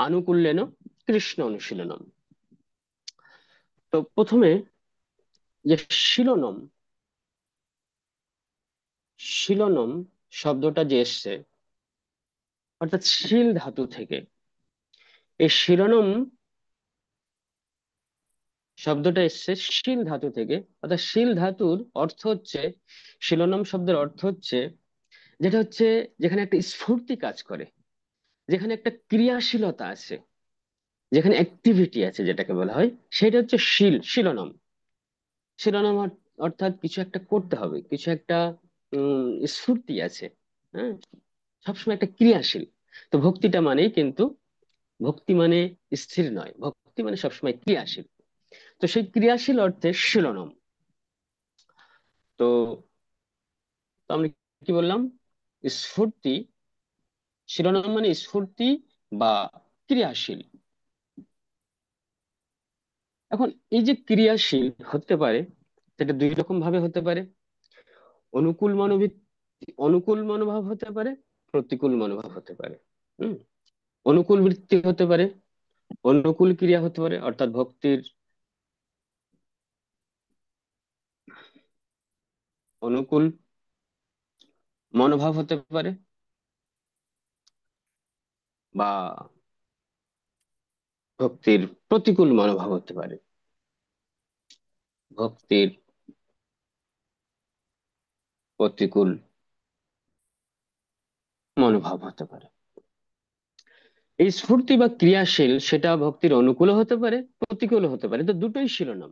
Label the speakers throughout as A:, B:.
A: আনুকূল্যেন কৃষ্ণ অনুশীলনম। তো প্রথমে যে শিলনম, শিলনম শব্দটা যে এসছে অর্থাৎ শিল ধাতু থেকে। এই শিলনম শব্দটা এসছে শিল ধাতু থেকে, অর্থাৎ শিল ধাতুর অর্থ হচ্ছে, শিলনম শব্দের অর্থ হচ্ছে যেটা হচ্ছে যেখানে একটা স্ফূর্তি কাজ করে, যেখানে একটা ক্রিয়াশীলতা আছে, যেখানে অ্যাক্টিভিটি আছে, যেটাকে বলা হয় সেটা হচ্ছে শিলনম। শিলনম অর্থাৎ কিছু একটা করতে হবে, কিছু একটা স্ফূর্তি আছে। হ্যাঁ, সবসময় একটা ক্রিয়াশীল। তো ভক্তিটা মানেই কিন্তু, ভক্তি মানে স্থির নয়, ভক্তি মানে সবসময় ক্রিয়াশীল। তো সেই ক্রিয়াশীল অর্থে শিলনম। তো তো আমরা কি বললাম? স্ফূর্তি। শিরোনাম মানে স্ফূর্তি বা ক্রিয়াশীল। এখন এই যে ক্রিয়াশীল হতে পারে, সেটা দুই রকম ভাবে হতে পারে। অনুকূল অনুকূল মনোভাব হতে পারে, প্রতিকূল মনোভাব হতে পারে। হম। অনুকূল বৃত্তি হতে পারে, অনুকূল ক্রিয়া হতে পারে, অর্থাৎ ভক্তির অনুকূল মনোভাব হতে পারে, বা ভক্তির প্রতিকূল মনোভাব হতে পারে, ভক্তির প্রতিকূল মনোভাব হতে পারে। এই স্ফূর্তি বা ক্রিয়াশীল সেটা ভক্তির অনুকূল হতে পারে, প্রতিকূল হতে পারে। তো দুটোই শিরোনাম,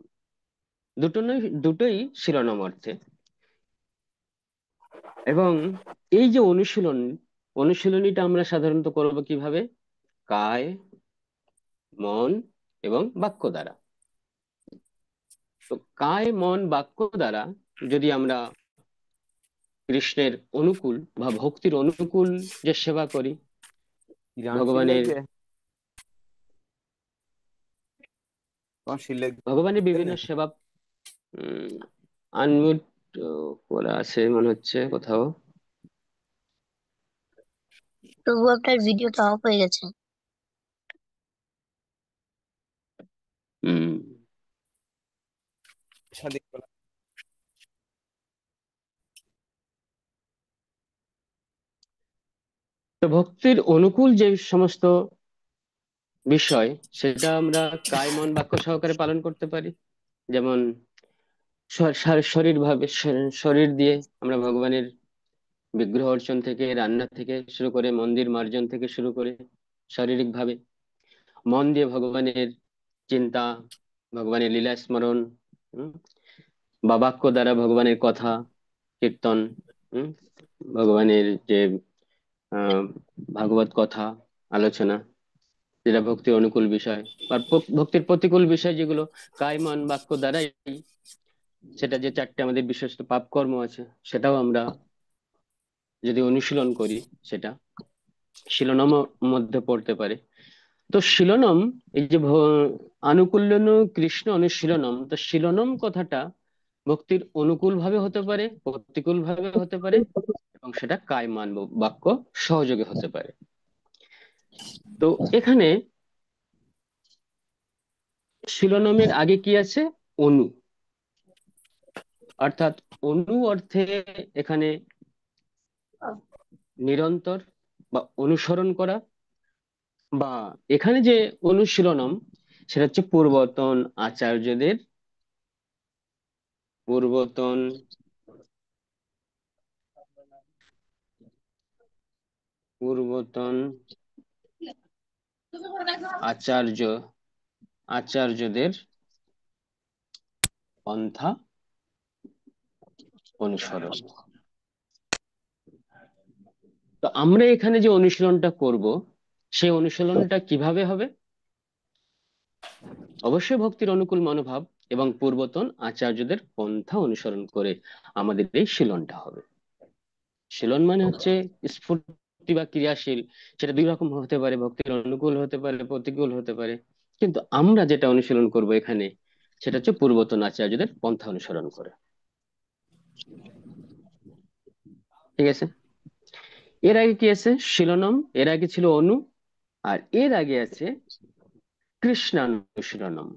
A: দুটোই শিরোনাম অর্থে। এবং এই যে অনুশীলনীটা আমরা সাধারণত করব কিভাবে? কায়, মন এবং বাক্য দ্বারা। তো কায়, মন, বাক্য দ্বারা যদি আমরা কৃষ্ণের অনুকূল বা ভক্তির অনুকূল যে সেবা করি,
B: জান শিল
A: ভগবানের
B: লাগবে, তোমার শিল
A: ভগবানের
B: লাগবে
A: বিভিন্ন
B: নাকি?
A: সেবা, আনমিউট করা আছে মনে হচ্ছে কোথাও।
C: তবু আপনার ভিডিওটা অফ হয়ে গেছে।
A: হম।
B: শাদি
A: তো ভক্তির অনুকূল যে সমস্ত বিষয়, সেটা আমরা কায়, মন, বাক্য সহকারে পালন করতে পারি। যেমন শরীর ভাবে, শরীর দিয়ে আমরা ভগবানের বিগ্রহ অর্চন থেকে, রান্না থেকে শুরু করে, মন্দির মার্জন থেকে শুরু করে শারীরিক ভাবে। মন দিয়ে ভগবানের চিন্তা, ভগবানের লীলা স্মরণ। উম, বা বাক্য দ্বারা ভগবানের কথা কীর্তন, উম, ভগবানের যে আহ ভাগবত কথা আলোচনা, যেটা ভক্তির অনুকূল বিষয়। আর ভক্তির প্রতিকূল বিষয় যেগুলো কায়, মন, বাক্য দ্বারাই, সেটা যে চারটে আমাদের বিশেষ পাপ কর্ম আছে, সেটাও আমরা যদি অনুশীলন করি, সেটা শিলনম মধ্যে পড়তে পারে। তো শিলনম, এই যে আনুকূল্যন কৃষ্ণ অনুশীলনম, তো শিলনম কথাটা ভক্তির অনুকূল ভাবে হতে পারে, প্রতিকূল ভাবে হতে পারে, এবং সেটা কায়, মান, বাক্য সহযোগে হতে পারে। তো এখানে শিলনমের আগে কি আছে? অনু। অর্থাৎ অনু অর্থে এখানে নিরন্তর বা অনুসরণ করা, বা এখানে যে অনুশীলনম, সেটা হচ্ছে পূর্বতন আচার্যদের, পূর্বতন পূর্বতন আচার্য আচার্যদের পন্থা অনুসরণ। তো আমরা এখানে যে অনুশীলনটা করব, সেই অনুশীলনটা কিভাবে হবে? অবশ্যই ভক্তির অনুকূল মনোভাব এবং পূর্বতন আচার্যদের পন্থা অনুসরণ করে আমাদের এই শীলনটা হবে। শীলন মানে হচ্ছে স্ফূর্তি বা ক্রিয়াশীল। সেটা দুই রকম হতে পারে, ভক্তির অনুকূল হতে পারে, প্রতিকূল হতে পারে। কিন্তু আমরা যেটা অনুশীলন করব এখানে, সেটা হচ্ছে পূর্বতন আচার্যদের পন্থা অনুসরণ করে। ঠিক আছে? এর আগে কি আছে? শিলনম। এর আগে ছিল অনু। আর এর আগে আছে কৃষ্ণানুশীলনম,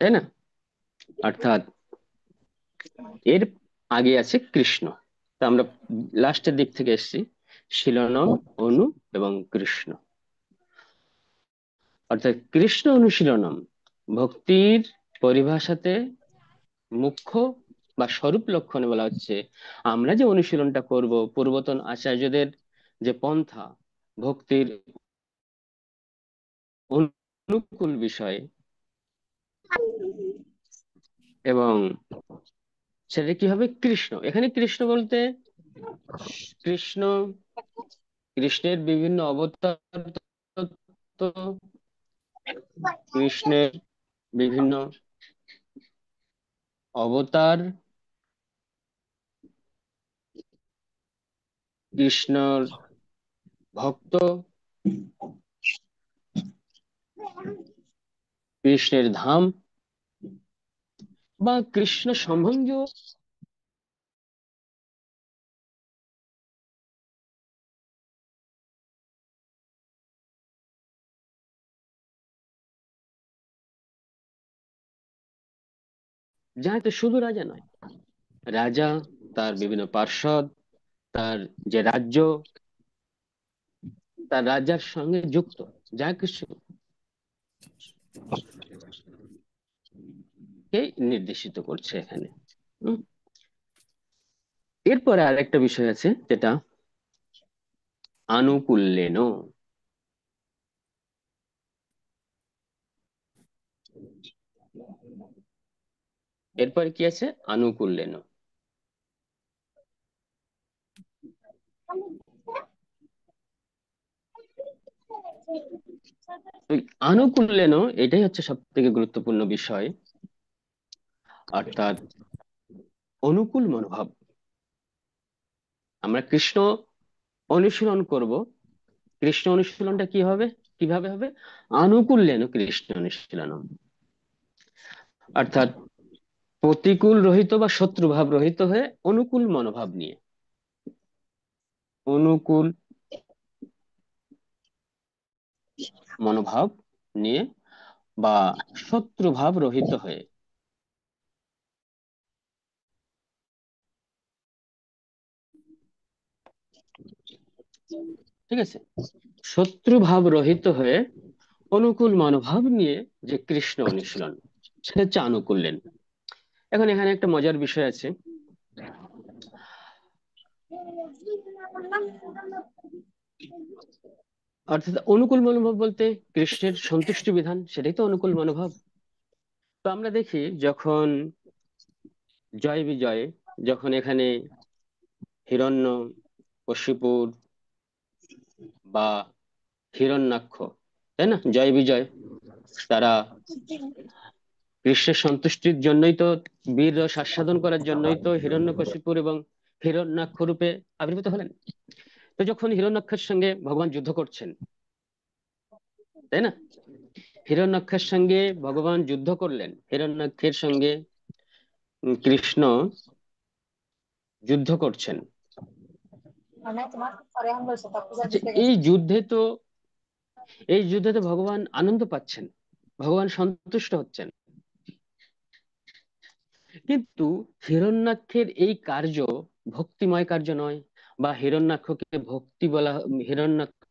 A: তাই না? অর্থাৎ এর আগে আছে কৃষ্ণ। তা আমরা লাস্টের দিক থেকে এসেছি, শিলনম, অনু এবং কৃষ্ণ। অর্থাৎ কৃষ্ণ অনুশীলনম ভক্তির পরিভাষাতে মুখ্য বা স্বরূপ লক্ষণে বলা হচ্ছে আমরা যে অনুশীলনটা করব, পূর্বতন আচার্যদের যে পন্থা ভক্তির অনুকূল বিষয়, এবং সেটা কি হবে কৃষ্ণ। এখানে কৃষ্ণ বলতে কৃষ্ণ, কৃষ্ণের বিভিন্ন অবতার তো, কৃষ্ণের বিভিন্ন অবতার, কৃষ্ণর ভক্ত, কৃষ্ণের ধাম বা কৃষ্ণ সম্বন্ধীয় যাতে শুধু রাজা নয়, রাজা, তার বিভিন্ন পার্ষদ, তার যে রাজ্য, তার রাজার সঙ্গে যুক্ত যা কিছু কে নির্দেশিত করছে এখানে। উম, এরপরে আরেকটা বিষয় আছে যেটা আনুকূল্যেন। এরপরে কি আছে? আনুকূল্যেন। ওই আনুকূল্যেন, এটাই হচ্ছে সব থেকে গুরুত্বপূর্ণ বিষয়। অর্থাৎ অনুকূল মনোভাব। আমরা কৃষ্ণ অনুশীলন করব, কৃষ্ণ অনুশীলনটা কি হবে, কিভাবে হবে? আনুকূল্যেন কৃষ্ণ অনুশীলন। অর্থাৎ প্রতিকূল রহিত বা শত্রু ভাব রহিত হয়ে অনুকূল মনোভাব নিয়ে, অনুকূল মনোভাব নিয়ে বা শত্রু ভাব রহিত হয়ে। ঠিক আছে, শত্রু ভাব রহিত হয়ে অনুকূল মনোভাব নিয়ে যে কৃষ্ণ অনুশীলন, সেটা হচ্ছে আনুকূল্যেন। এখন এখানে একটা মজার বিষয় আছে। অর্থাৎ অনুকূল মনোভাব বলতে কৃষ্ণের সন্তুষ্টি বিধান, সেটাই তো অনুকূল মনোভাব। তো আমরা দেখি যখন জয় বিজয়, যখন এখানে হিরণ্য কশিপুর বা হিরণ্যাক্ষ, তাই না, জয় বিজয়, তারা কৃষ্ণের সন্তুষ্টির জন্যই তো, বীর রস আস্বাদন করার জন্যই তো হিরণ্যকশিপুর এবং হিরণ্যাক্ষ রূপে আবির্ভূত হলেন। তো যখন হিরণ্যাক্ষের সঙ্গে ভগবান যুদ্ধ করছেন, তাই না, হিরণ্যাক্ষের সঙ্গে ভগবান যুদ্ধ করলেন, হিরণ্যাক্ষের সঙ্গে কৃষ্ণ যুদ্ধ করছেন। আচ্ছা, এই যুদ্ধে তো ভগবান আনন্দ পাচ্ছেন, ভগবান সন্তুষ্ট হচ্ছেন। কিন্তু হিরণ্যাক্ষের এই কার্য ভক্তিময় কার্য নয়, বা হিরণ্যাক্ষকে ভক্তি বলা, হিরণ্যাক্ষ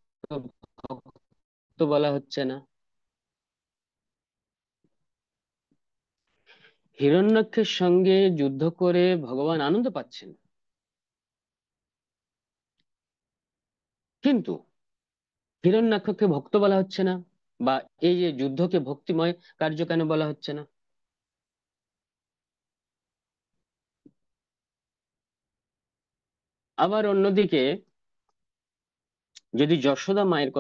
A: ভক্ত বলা হচ্ছে না। হিরণ্যাক্ষের সঙ্গে যুদ্ধ করে ভগবান আনন্দ পাচ্ছেন, কিন্তু হিরণ্যাক্ষকে ভক্ত বলা হচ্ছে না, বা এই যে যুদ্ধকে ভক্তিময় কার্য কেন বলা হচ্ছে না? আবার অন্যদিকে যদি যশোদা মায়ের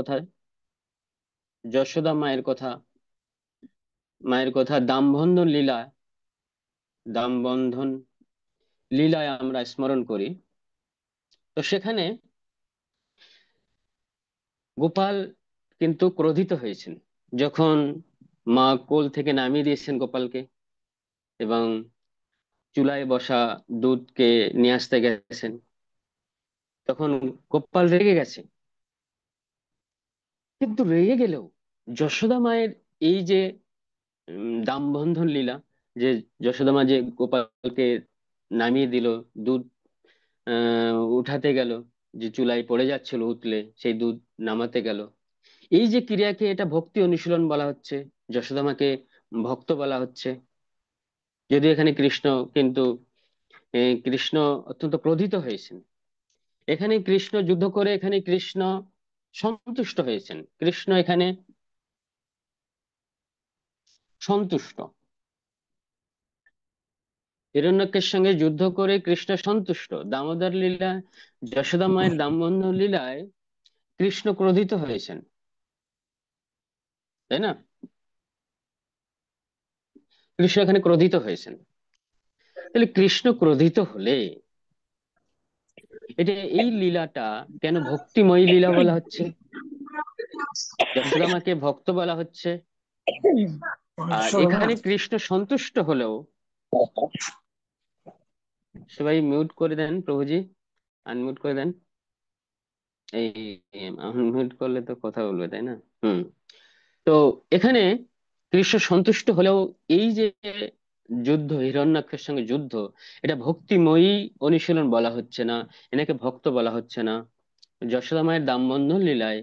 A: কথা দামবন্ধন লীলায় আমরা স্মরণ করি, তো সেখানে গোপাল কিন্তু ক্রোধিত হয়েছেন যখন মা কোল থেকে নামিয়ে দিয়েছেন গোপালকে, এবং চুলায় বসা দুধকে নিয়ে আসতে গেছেন, তখন গোপাল রেগে গেছে। কিন্তু রেগে গেলেও যশোদা মায়ের এই যে দামবন্ধন লীলা, যে যশোদা মা যে গোপালকে নামিয়ে দিল, দুধ উঠাতে গেল, যে চুলায় পড়ে যাচ্ছিল উতলে সেই দুধ নামাতে গেল, এই যে ক্রিয়াকে এটা ভক্তি অনুশীলন বলা হচ্ছে, যশোদা মাকে ভক্ত বলা হচ্ছে। যদিও এখানে কৃষ্ণ কিন্তু কৃষ্ণ অত্যন্ত ক্রোধিত হয়েছেন। এখানে কৃষ্ণ যুদ্ধ করে, এখানে কৃষ্ণ সন্তুষ্ট হয়েছেন, কৃষ্ণ এখানে সন্তুষ্ট। হিরণ্যকের সঙ্গে যুদ্ধ করে কৃষ্ণ সন্তুষ্ট। দামোদর লীলা, যশোদা মায়ের দামবন্ধ লীলায় কৃষ্ণ ক্রোধিত হয়েছেন, তাই না? কৃষ্ণ এখানে ক্রোধিত হয়েছেন। তাহলে কৃষ্ণ ক্রোধিত হলে এটা, এই লীলাটা কেন ভক্তিময়ী লীলা বলা হচ্ছে? যশোদা মাকে ভক্ত বলা হচ্ছে। আর এখানে কৃষ্ণ সন্তুষ্ট হলেও, সবাই মিউট করে দেন প্রভুজি, আনমিউট করে দেন। এই আনমিউট করলে তো কথা বলবে, তাই না? হুম। তো এখানে কৃষ্ণ সন্তুষ্ট হলেও এই যে যুদ্ধ, হিরণ্যাক্ষের সঙ্গে যুদ্ধ, এটা ভক্তিময়ী অনুশীলন বলা হচ্ছে না, এনাকে ভক্ত বলা হচ্ছে না। যশোদা মায়ের দামবন্ধন লীলায়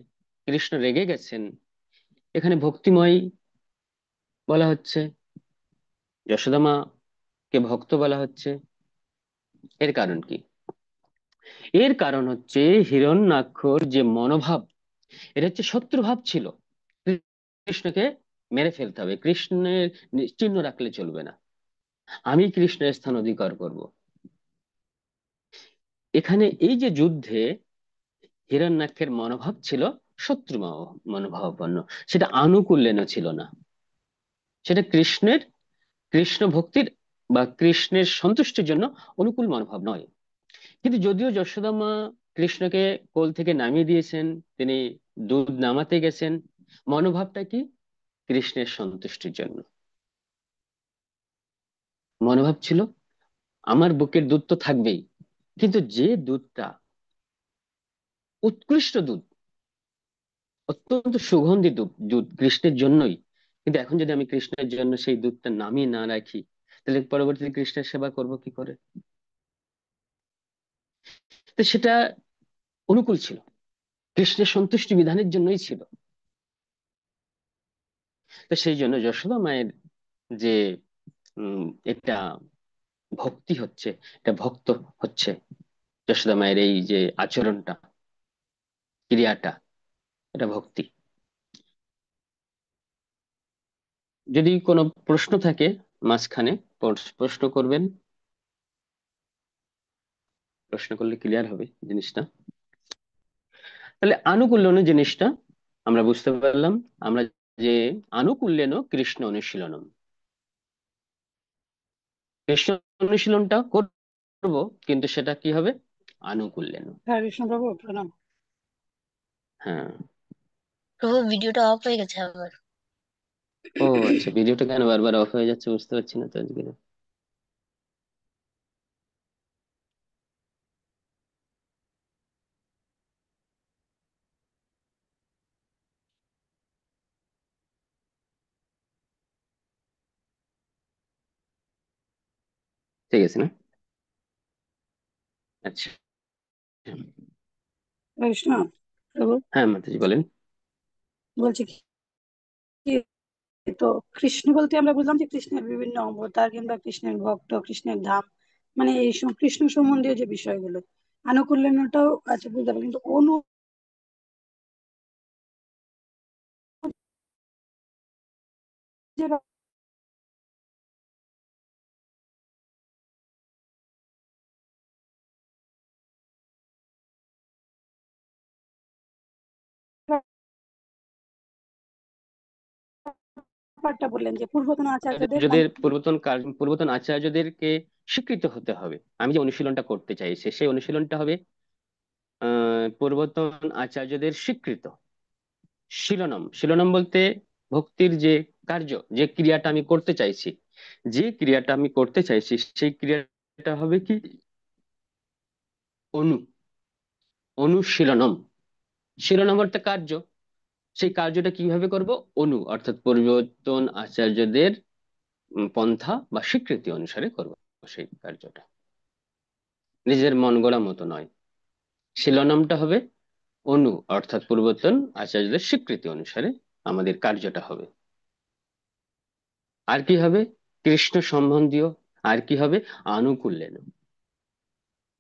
A: কৃষ্ণ রেগে গেছেন, এখানে ভক্তিময়ী বলা হচ্ছে, যশোদা মা কে ভক্ত বলা হচ্ছে। এর কারণ কি? এর কারণ হচ্ছে হিরণ্যাক্ষর যে মনোভাব, এটা হচ্ছে শত্রুভাব ছিল। কৃষ্ণকে মেরে ফেলতে হবে, কৃষ্ণের চিহ্ন রাখলে চলবে না, আমি কৃষ্ণের স্থান অধিকার করব। এখানে এই যে যুদ্ধে হিরণ্যাক্ষের মনোভাব ছিল শত্রু মনোভাবাপন্ন, সেটা আনুকূল্যেন ছিল না, সেটা কৃষ্ণ ভক্তির বা কৃষ্ণের সন্তুষ্টির জন্য অনুকূল মনোভাব নয়। কিন্তু যদিও যশোদা মা কৃষ্ণকে কোল থেকে নামিয়ে দিয়েছেন, তিনি দুধ নামাতে গেছেন, মনোভাবটা কি? কৃষ্ণের সন্তুষ্টির জন্য মনোভাব ছিল, আমার বুকের দুধ তো থাকবেই, কিন্তু যে দুধটা উৎকৃষ্ট দুধ, অত্যন্ত সুগন্ধি দুধ, দুধ কৃষ্ণের জন্যই, কিন্তু এখন যদি আমি কৃষ্ণের জন্য সেই দুধটা নামিয়ে না রাখি, তাহলে পরবর্তীতে কৃষ্ণের সেবা করব কি করে? তো সেটা অনুকূল ছিল, কৃষ্ণের সন্তুষ্টি বিধানের জন্যই ছিল। তো সেই জন্য যশোদা মায়ের যে উম এটা ভক্তি হচ্ছে, এটা ভক্ত হচ্ছে, যশোদা মায়ের এই যে আচরণটা, ক্রিয়াটা, এটা ভক্তি। যদি কোনো প্রশ্ন থাকে মাঝখানে, প্রশ্ন করবেন, প্রশ্ন করলে ক্লিয়ার হবে জিনিসটা। তাহলে আনুকূল্যন জিনিসটা আমরা বুঝতে পারলাম, আমরা যে আনুকূল্যেন কৃষ্ণ অনুশীলনম, কৃষ্ণ অনুশীলনটা করব, কিন্তু সেটা কি হবে? আনুকূল্যেন।
D: হরে কৃষ্ণ প্রভু, প্রণাম।
A: হ্যাঁ।
C: প্রভু ভিডিওটা অফ হয়ে গেছে আবার।
A: ও আচ্ছা, ভিডিওটা কেন বারবার অফ হয়ে যাচ্ছে বুঝতে পারছি না তো আজকে। ঠিক আছে না? আচ্ছা।
D: হরে কৃষ্ণ প্রভু,
A: হ্যাঁ মাতাজি বলেন।
D: বলছি কি, তো কৃষ্ণ বলতে আমরা বুঝলাম যে কৃষ্ণের বিভিন্ন অবতার কিংবা কৃষ্ণের ভক্ত, কৃষ্ণের ধাম, মানে এই কৃষ্ণ সম্বন্ধীয় যে বিষয়গুলো, আনুকূল্যটাও আছে বুঝতে পারলাম, কিন্তু অনু যে ব্যাপারটা বললেন যে পূর্বতন আচার্যদের
A: আচার্যদের পূর্বতন আচার্যদেরকে স্বীকৃত হতে হবে। আমি যে অনুশীলনটা করতে চাইছি সেই অনুশীলনটা হবে পূর্বতন আচার্যদের স্বীকৃত শিলনম। শিলনম বলতে ভক্তির যে কার্য, যে ক্রিয়াটা আমি করতে চাইছি, যে ক্রিয়াটা আমি করতে চাইছি সেই ক্রিয়াটা হবে কি? অনু অনুশীলনম। শিলনম অর্থ কার্য, সেই কার্যটা কিভাবে করব? অনু অর্থাৎ পরিবর্তন আচার্যদের পন্থা বা স্বীকৃতি অনুসারে করব সেই কার্যটা, নিজের মন গড়া মতো নয়। শিলনামটা হবে অনু অর্থাৎ পরিবর্তন আচার্যদের স্বীকৃতি অনুসারে আমাদের কার্যটা হবে। আর কি হবে? কৃষ্ণ সম্বন্ধীয়। আর কি হবে? আনুকূল্যেন।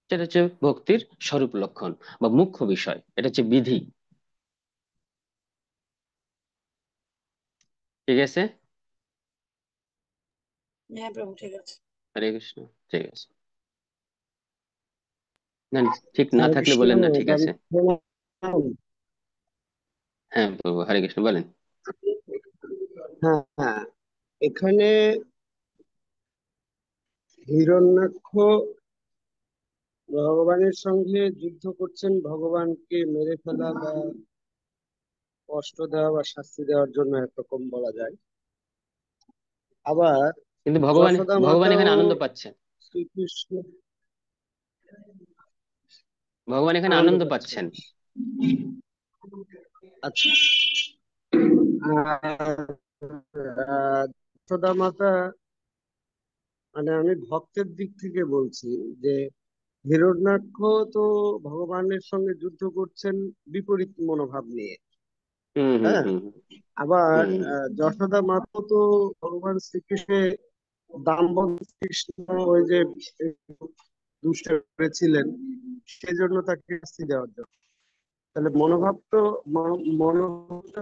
A: সেটা হচ্ছে ভক্তির স্বরূপ লক্ষণ বা মুখ্য বিষয়, এটা হচ্ছে বিধি। ঠিক আছে?
D: হ্যাঁ প্রভু, ঠিক আছে।
A: হরে কৃষ্ণ। ঠিক আছে, না ঠিক না
E: হরে
A: থাকলে
E: কৃষ্ণ।
A: বলেন না, ঠিক
E: গান
A: আছে।
E: শোনান?
A: হ্যাঁ প্রভু, হরে কৃষ্ণ বলেন।
E: হ্যাঁ হ্যাঁ, এখানে হিরণ্যাক্ষ ভগবানের সঙ্গে যুদ্ধ করছেন, ভগবানকে মেরে ফেলা বা কষ্ট দেওয়া বা শাস্তি দেওয়ার জন্য একরকম বলা যায়। আবার
A: কিন্তু ভগবান
E: যশোদা
A: ভগবান
E: মাতাও
A: এখানে আনন্দ পাচ্ছেন।
E: শ্রীকৃষ্ণ
A: ভগবান এখানে
E: আনন্দ
A: আনন্দ
E: পাচ্ছেন।
A: পাচ্ছেন।
E: আচ্ছা, আর যশোদা মাতা, মানে আমি ভক্তের দিক থেকে বলছি যে হিরণ্যাক্ষ তো ভগবানের সঙ্গে যুদ্ধ করছেন বিপরীত মনোভাব নিয়ে।
A: হুম হুম
E: হ্যাঁ,
A: হুম
E: আবার
A: হুম
E: যশোদা মাতা তো ভগবান শ্রীকৃষ্ণের দাম্পত্য কৃষ্ণ ওই যে দুষ্ট করেছিলেন, সেজন্য তাকে শাস্তি দেওয়ার জন্য। তাহলে মনোভাবটা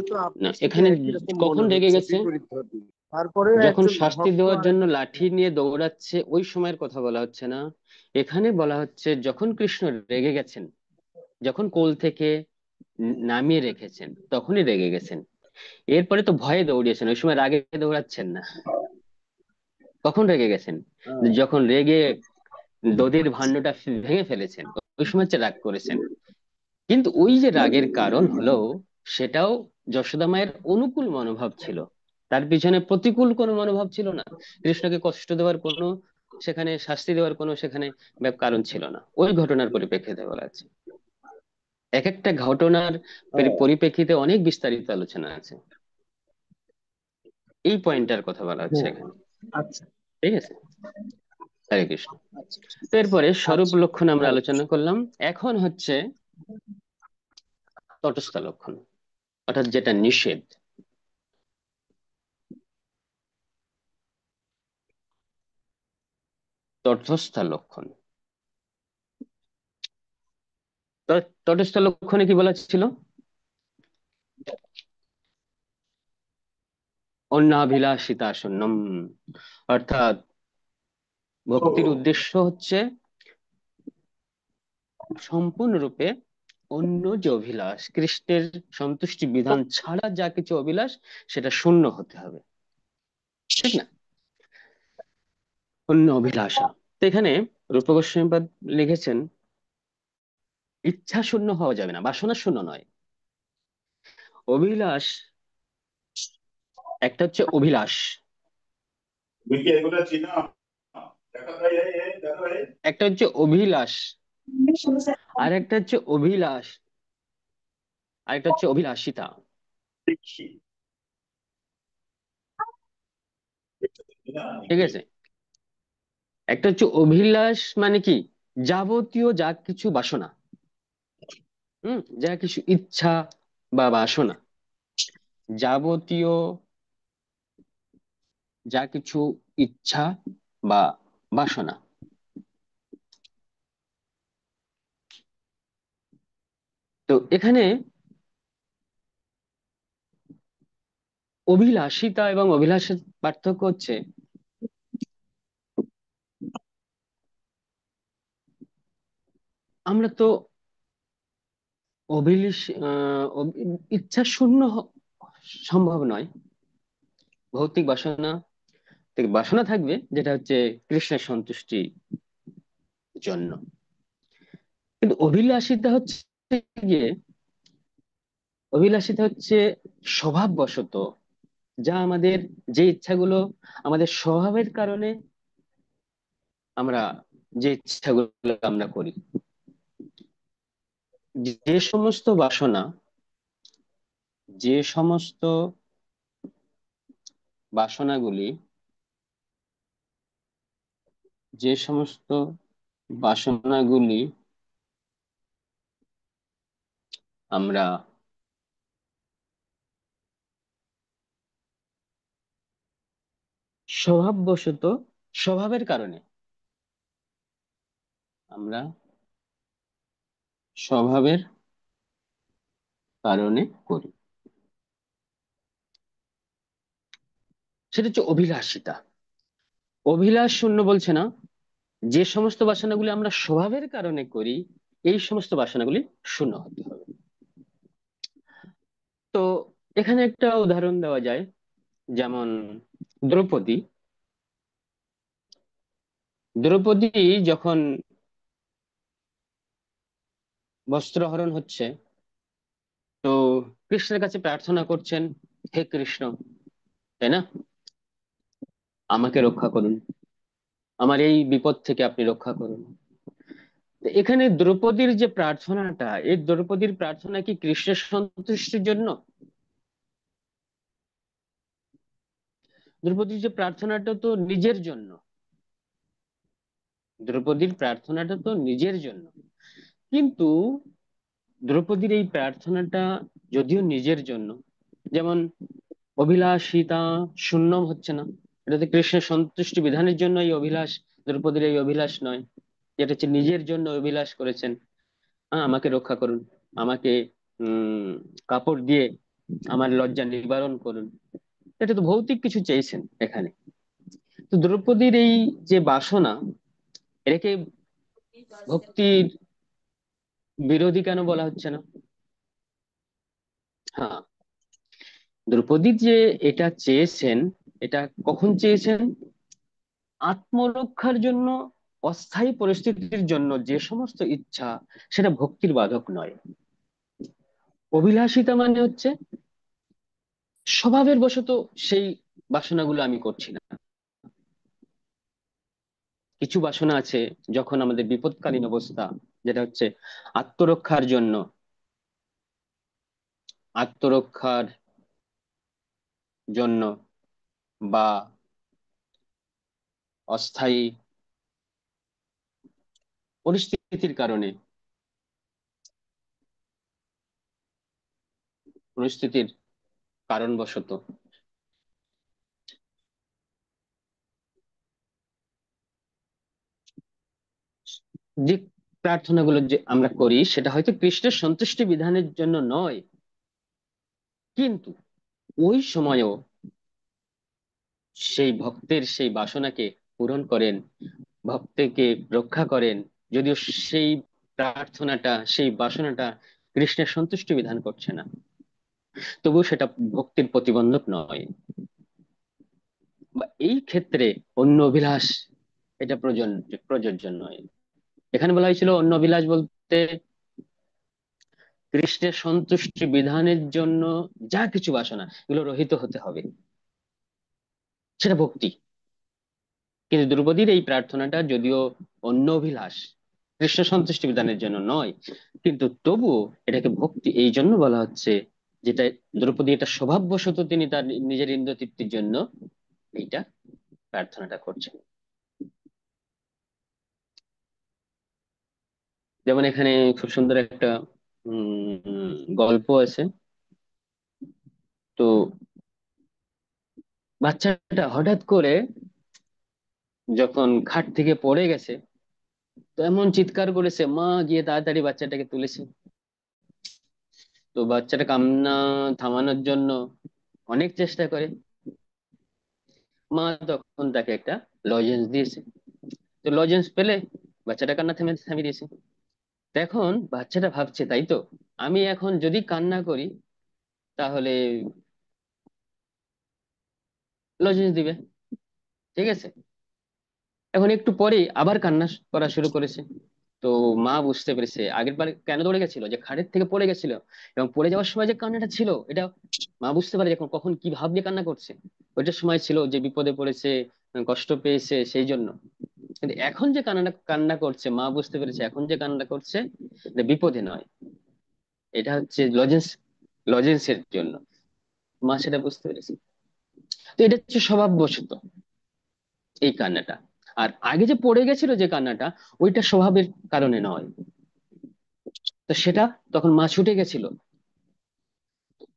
E: তো
A: না,
E: আপনার থেকে
A: এখানে
E: একই রকম
A: কখন
E: মনে
A: রেগে
E: হচ্ছে,
A: গেছে?
E: বিপরীত ধর্মী। তারপরেও
A: যখন
E: একজন
A: শাস্তি
E: ভক্ত
A: দেওয়ার জন্য
E: আরেকজন
A: লাঠি নিয়ে দৌড়াচ্ছে ওই সময়ের কথা বলা হচ্ছে না। এখানে বলা হচ্ছে যখন কৃষ্ণ রেগে গেছেন, যখন কোল থেকে নামিয়ে রেখেছেন তখনই রেগে গেছেন। এরপরে তো ভয়ে দৌড়িয়েছেন, ওই সময় রাগে দৌড়াচ্ছেন না। কখন রেগে গেছেন?
E: আহ,
A: যখন রেগে দধির ভাণ্ডটা ভেঙে ফেলেছেন, ওই সময় হচ্ছে রাগ করেছেন। কিন্তু ওই যে রাগের কারণ হলো, সেটাও যশোদা মায়ের অনুকূল মনোভাব ছিল, তার পিছনে প্রতিকূল কোনো মনোভাব ছিল না। কৃষ্ণকে কষ্ট দেওয়ার কোনো, সেখানে শাস্তি দেওয়ার কোনো সেখানে কারণ ছিল না। ওই ঘটনার পরিপ্রেক্ষিতে বলা আছে। এক একটা ঘটনার
E: আহ,
A: পরিপ্রেক্ষিতে অনেক বিস্তারিত আলোচনা আছে, এই পয়েন্টটার কথা বলা হচ্ছে
E: হ্যাঁ,
A: এখানে।
E: আচ্ছা
A: ঠিক আছে, হরে কৃষ্ণ।
E: আচ্ছা
A: তো এরপরে স্বরূপ
E: আচ্ছা।
A: লক্ষণ আমরা
E: হরে
A: আলোচনা
E: কৃষ্ণ।
A: করলাম। এখন হচ্ছে তটস্থ লক্ষণ, অর্থাৎ যেটা নিষেধ। তটস্থ লক্ষণ, তটস্থ লক্ষণে কি বলা ছিল? অন্নাভিলাষিতা শূন্যম, অর্থাৎ ভক্তির উদ্দেশ্য হচ্ছে সম্পূর্ণরূপে অন্য যে অভিলাষ, কৃষ্ণের সন্তুষ্টি বিধান ছাড়া যা কিছু অভিলাষ, সেটা শূন্য হতে হবে। ঠিক না? অন্য অভিলাষা। তো এখানে রূপ গোস্বামীপাদ লিখেছেন ইচ্ছা শূন্য হওয়া যাবে না, বাসনা শূন্য নয়। অভিলাষ, একটা হচ্ছে অভিলাষ, একটা হচ্ছে অভিলাষ, আর একটা হচ্ছে অভিলাষ, আর একটা হচ্ছে অভিলাষিতা। ঠিক আছে? একটা হচ্ছে অভিলাষ মানে কি? যাবতীয় যা কিছু বাসনা, যা কিছু ইচ্ছা বা বাসনা, যাবতীয় যা কিছু ইচ্ছা বা বাসনা। তো এখানে অভিলাষিতা এবং অভিলাষের পার্থক্য হচ্ছে, আমরা তো অভিলাষ ইচ্ছা শূন্য সম্ভব নয়। ভৌতিক বাসনা থেকে বাসনা থাকবে, যেটা হচ্ছে কৃষ্ণের সন্তুষ্টির জন্য। কিন্তু অভিলাষিতা হচ্ছে গিয়ে, অভিলাষিতা হচ্ছে স্বভাববশত, যা আমাদের, যে ইচ্ছাগুলো আমাদের স্বভাবের কারণে আমরা, যে ইচ্ছাগুলো আমরা করি, যে সমস্ত বাসনা যে সমস্ত বাসনাগুলি যে সমস্ত বাসনাগুলি আমরা স্বভাববশত স্বভাবের কারণে আমরা স্বভাবের কারণে করি, সেটা হচ্ছে অভিলাষিতা। অভিলাষ শূন্য বলছে না, যে সমস্ত বাসনাগুলি আমরা স্বভাবের কারণে করি এই সমস্ত বাসনাগুলি শূন্য হতে হবে। তো এখানে একটা উদাহরণ দেওয়া যায়, যেমন দ্রৌপদী দ্রৌপদী যখন বস্ত্রহরণ হচ্ছে, তো কৃষ্ণের কাছে প্রার্থনা করছেন, হে কৃষ্ণ, তাই না, আমাকে রক্ষা করুন, আমার এই বিপদ থেকে আপনি রক্ষা করুন। তো এখানে দ্রৌপদীর যে প্রার্থনাটা, এই দ্রৌপদীর প্রার্থনা কি কৃষ্ণের সন্তুষ্টির জন্য? দ্রৌপদীর যে প্রার্থনাটা তো নিজের জন্য, দ্রৌপদীর প্রার্থনাটা তো নিজের জন্য। কিন্তু দ্রৌপদীর এই প্রার্থনাটা যদিও নিজের জন্য, যেমন অভিলাষিতা শূন্যম হচ্ছে না, এটা তো কৃষ্ণের সন্তুষ্টি বিধানের জন্য এই অভিলাষ, দ্রৌপদীর এই অভিলাষ নয়, যেটা হচ্ছে নিজের জন্য অভিলাষ করেছেন, আমাকে রক্ষা করুন, আমাকে উম কাপড় দিয়ে আমার লজ্জা নিবারণ করুন, এটা তো ভৌতিক কিছু চেয়েছেন এখানে। তো দ্রৌপদীর এই যে বাসনা, এটাকে ভক্তির বিরোধী কেন বলা হচ্ছে না? হ্যাঁ, দ্রৌপদী যে এটা চেয়েছেন, এটা কখন চেয়েছেন? আত্মরক্ষার জন্য, অস্থায়ী পরিস্থিতির জন্য যে সমস্ত ইচ্ছা, সেটা ভক্তির বাধক নয়। অভিলাষিতা মানে হচ্ছে স্বভাবের বশত সেই বাসনাগুলো আমি করছি না। কিছু বাসনা আছে যখন আমাদের বিপদকালীন অবস্থা, যেটা হচ্ছে আত্মরক্ষার জন্য, আত্মরক্ষার জন্য বা অস্থায়ী পরিস্থিতির কারণে, পরিস্থিতির কারণবশত যে প্রার্থনাগুলো যে আমরা করি, সেটা হয়তো কৃষ্ণের সন্তুষ্টি বিধানের জন্য নয়, কিন্তু ওই সময়ও সেই ভক্তের সেই বাসনাকে পূরণ করেন, ভক্তকে রক্ষা করেন। যদিও সেই প্রার্থনাটা, সেই বাসনাটা কৃষ্ণের সন্তুষ্টি বিধান করছে না, তবুও সেটা ভক্তির প্রতিবন্ধক নয়। বা এই ক্ষেত্রে অন্য অভিলাষ এটা প্রযোজ্য নয়। এখানে বলা হয়েছিল অন্য অভিলাষ বলতে কৃষ্ণের সন্তুষ্টি বিধানের জন্য যা কিছু বাসনা, এগুলো রহিত হতে হবে, সেটা ভক্তি। কিন্তু দ্রৌপদীর এই প্রার্থনাটা যদিও অন্য অভিলাষ, কৃষ্ণ সন্তুষ্টি বিধানের জন্য নয়, কিন্তু তবুও এটাকে ভক্তি এই জন্য বলা হচ্ছে, যেটা দ্রৌপদী এটা স্বভাববশত তিনি তার নিজের ইন্দ্রিয় তৃপ্তির জন্য এইটা প্রার্থনাটা করছেন। যেমন এখানে খুব সুন্দর একটা গল্প আছে। তো বাচ্চাটা হঠাৎ করে যখন খাট থেকে পড়ে গেছে, তো এমন চিৎকার করেছে, মা গিয়ে তাড়াতাড়ি বাচ্চাটাকে তুলেছে। তো বাচ্চাটা কান্না থামানোর জন্য অনেক চেষ্টা করে, মা তখন তাকে একটা লজেন্স দিয়েছে। তো লজেন্স পেলে বাচ্চাটা কান্না থামিয়ে দিয়েছে। তো এখন বাচ্চাটা ভাবছে, তাই তো, আমি এখন যদি কান্না করি তাহলে লজেন্স দিবে, ঠিক আছে। এখন একটু পরেই আবার কান্না করা শুরু করেছে। তো মা বুঝতে পেরেছে আগের বার কেন দৌড়ে গেছিল, যে খাটের থেকে পড়ে গেছিল, এবং পড়ে যাওয়ার সময় যে কান্নাটা ছিল, এটা মা বুঝতে পারে এখন কখন কি ভাব নিয়ে কান্না করছে। ওইটার সময় ছিল যে বিপদে পড়েছে, কষ্ট পেয়েছে, সেই জন্য। কিন্তু এখন যে কান্নাটা কান্না করছে, মা বুঝতে পেরেছে এখন যে কান্না করছে এটা বিপদে নয়, এটা হচ্ছে লজেন্স লজেন্সের জন্য। মা সেটা বুঝতে পেরেছে। তো এটা হচ্ছে স্বভাববশত এই কান্নাটা। আর আগে যে পড়ে গেছিল যে কান্নাটা, ওইটা স্বভাবের কারণে নয়। তো সেটা তখন মা ছুটে গেছিল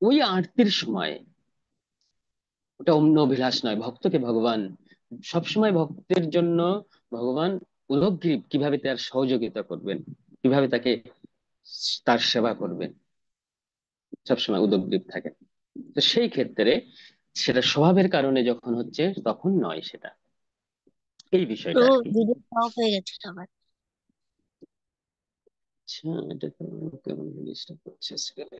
A: ওই আরতির সময়। ওটা অন্য অভিলাষ নয়, ভক্তকে ভগবান সবসময় ভক্তের জন্য ভগবান উদগ্রীব, কিভাবে তার সহযোগিতা করবেন, কিভাবে তাকে তার সেবা করবেন, সবসময় উদগ্রীব থাকেন। তো সেই ক্ষেত্রে সেটা স্বভাবের কারণে যখন হচ্ছে তখন নয় সেটা, এই বিষয়টা
C: প্রভু
A: আর কি।
C: ভিডিও অফ হয়ে গেছে আবার।
A: আচ্ছা, এটা তো কেমন জিনিসটা করছে screen এ।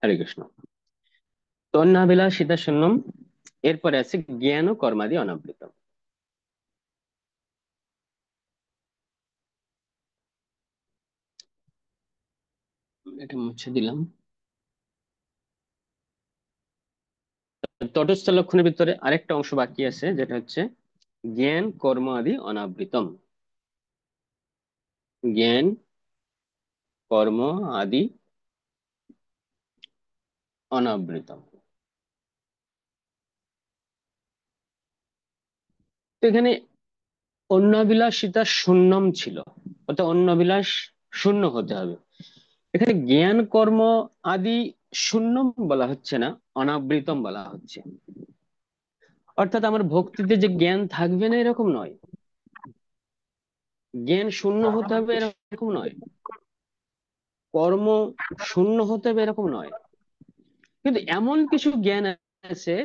A: হরে কৃষ্ণ। তন্নাবিলাসিতা শূন্যম, এরপরে আছে জ্ঞান ও কর্মাদি অনাবৃত। এটা মুছে দিলাম। তটস্থ লক্ষণের ভিতরে আরেকটা অংশ বাকি আছে, যেটা হচ্ছে জ্ঞান কর্ম আদি অনাবৃতম। জ্ঞান কর্ম আদি অনাবৃতম। তো এখানে অন্নাবিলাসিতা শূন্যম ছিল, অর্থাৎ অন্নাবিলাস শূন্য হতে হবে। এখানে জ্ঞান কর্ম আদি শূন্যম বলা হচ্ছে না, অনাবৃতম বলা হচ্ছে। অর্থাৎ আমার ভক্তিতে যে জ্ঞান থাকবে না এরকম নয়, জ্ঞান শূন্য হতে হবে এরকম নয়, কর্ম শূন্য হতে হবে এরকম নয়। কিন্তু এমন কিছু জ্ঞান আছে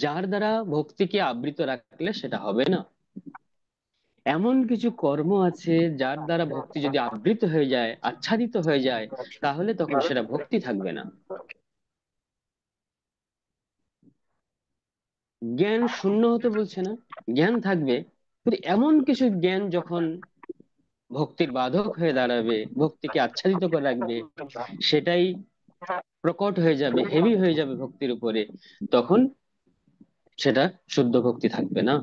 A: যার দ্বারা ভক্তিকে আবৃত রাখলে সেটা হবে না। এমন কিছু কর্ম আছে যার দ্বারা ভক্তি যদি আবৃত হয়ে যায়, আচ্ছাদিত হয়ে যায়, তাহলে তখন সেটা ভক্তি থাকবে না। জ্ঞান শূন্য হতে বলছে না, জ্ঞান থাকবে, কিন্তু এমন কিছু জ্ঞান যখন ভক্তির বাধক হয়ে দাঁড়াবে, ভক্তিকে আচ্ছাদিত করে রাখবে, সেটাই প্রকট হয়ে যাবে, হেভি হয়ে যাবে ভক্তির উপরে, তখন সেটা শুদ্ধ ভক্তি থাকবে না।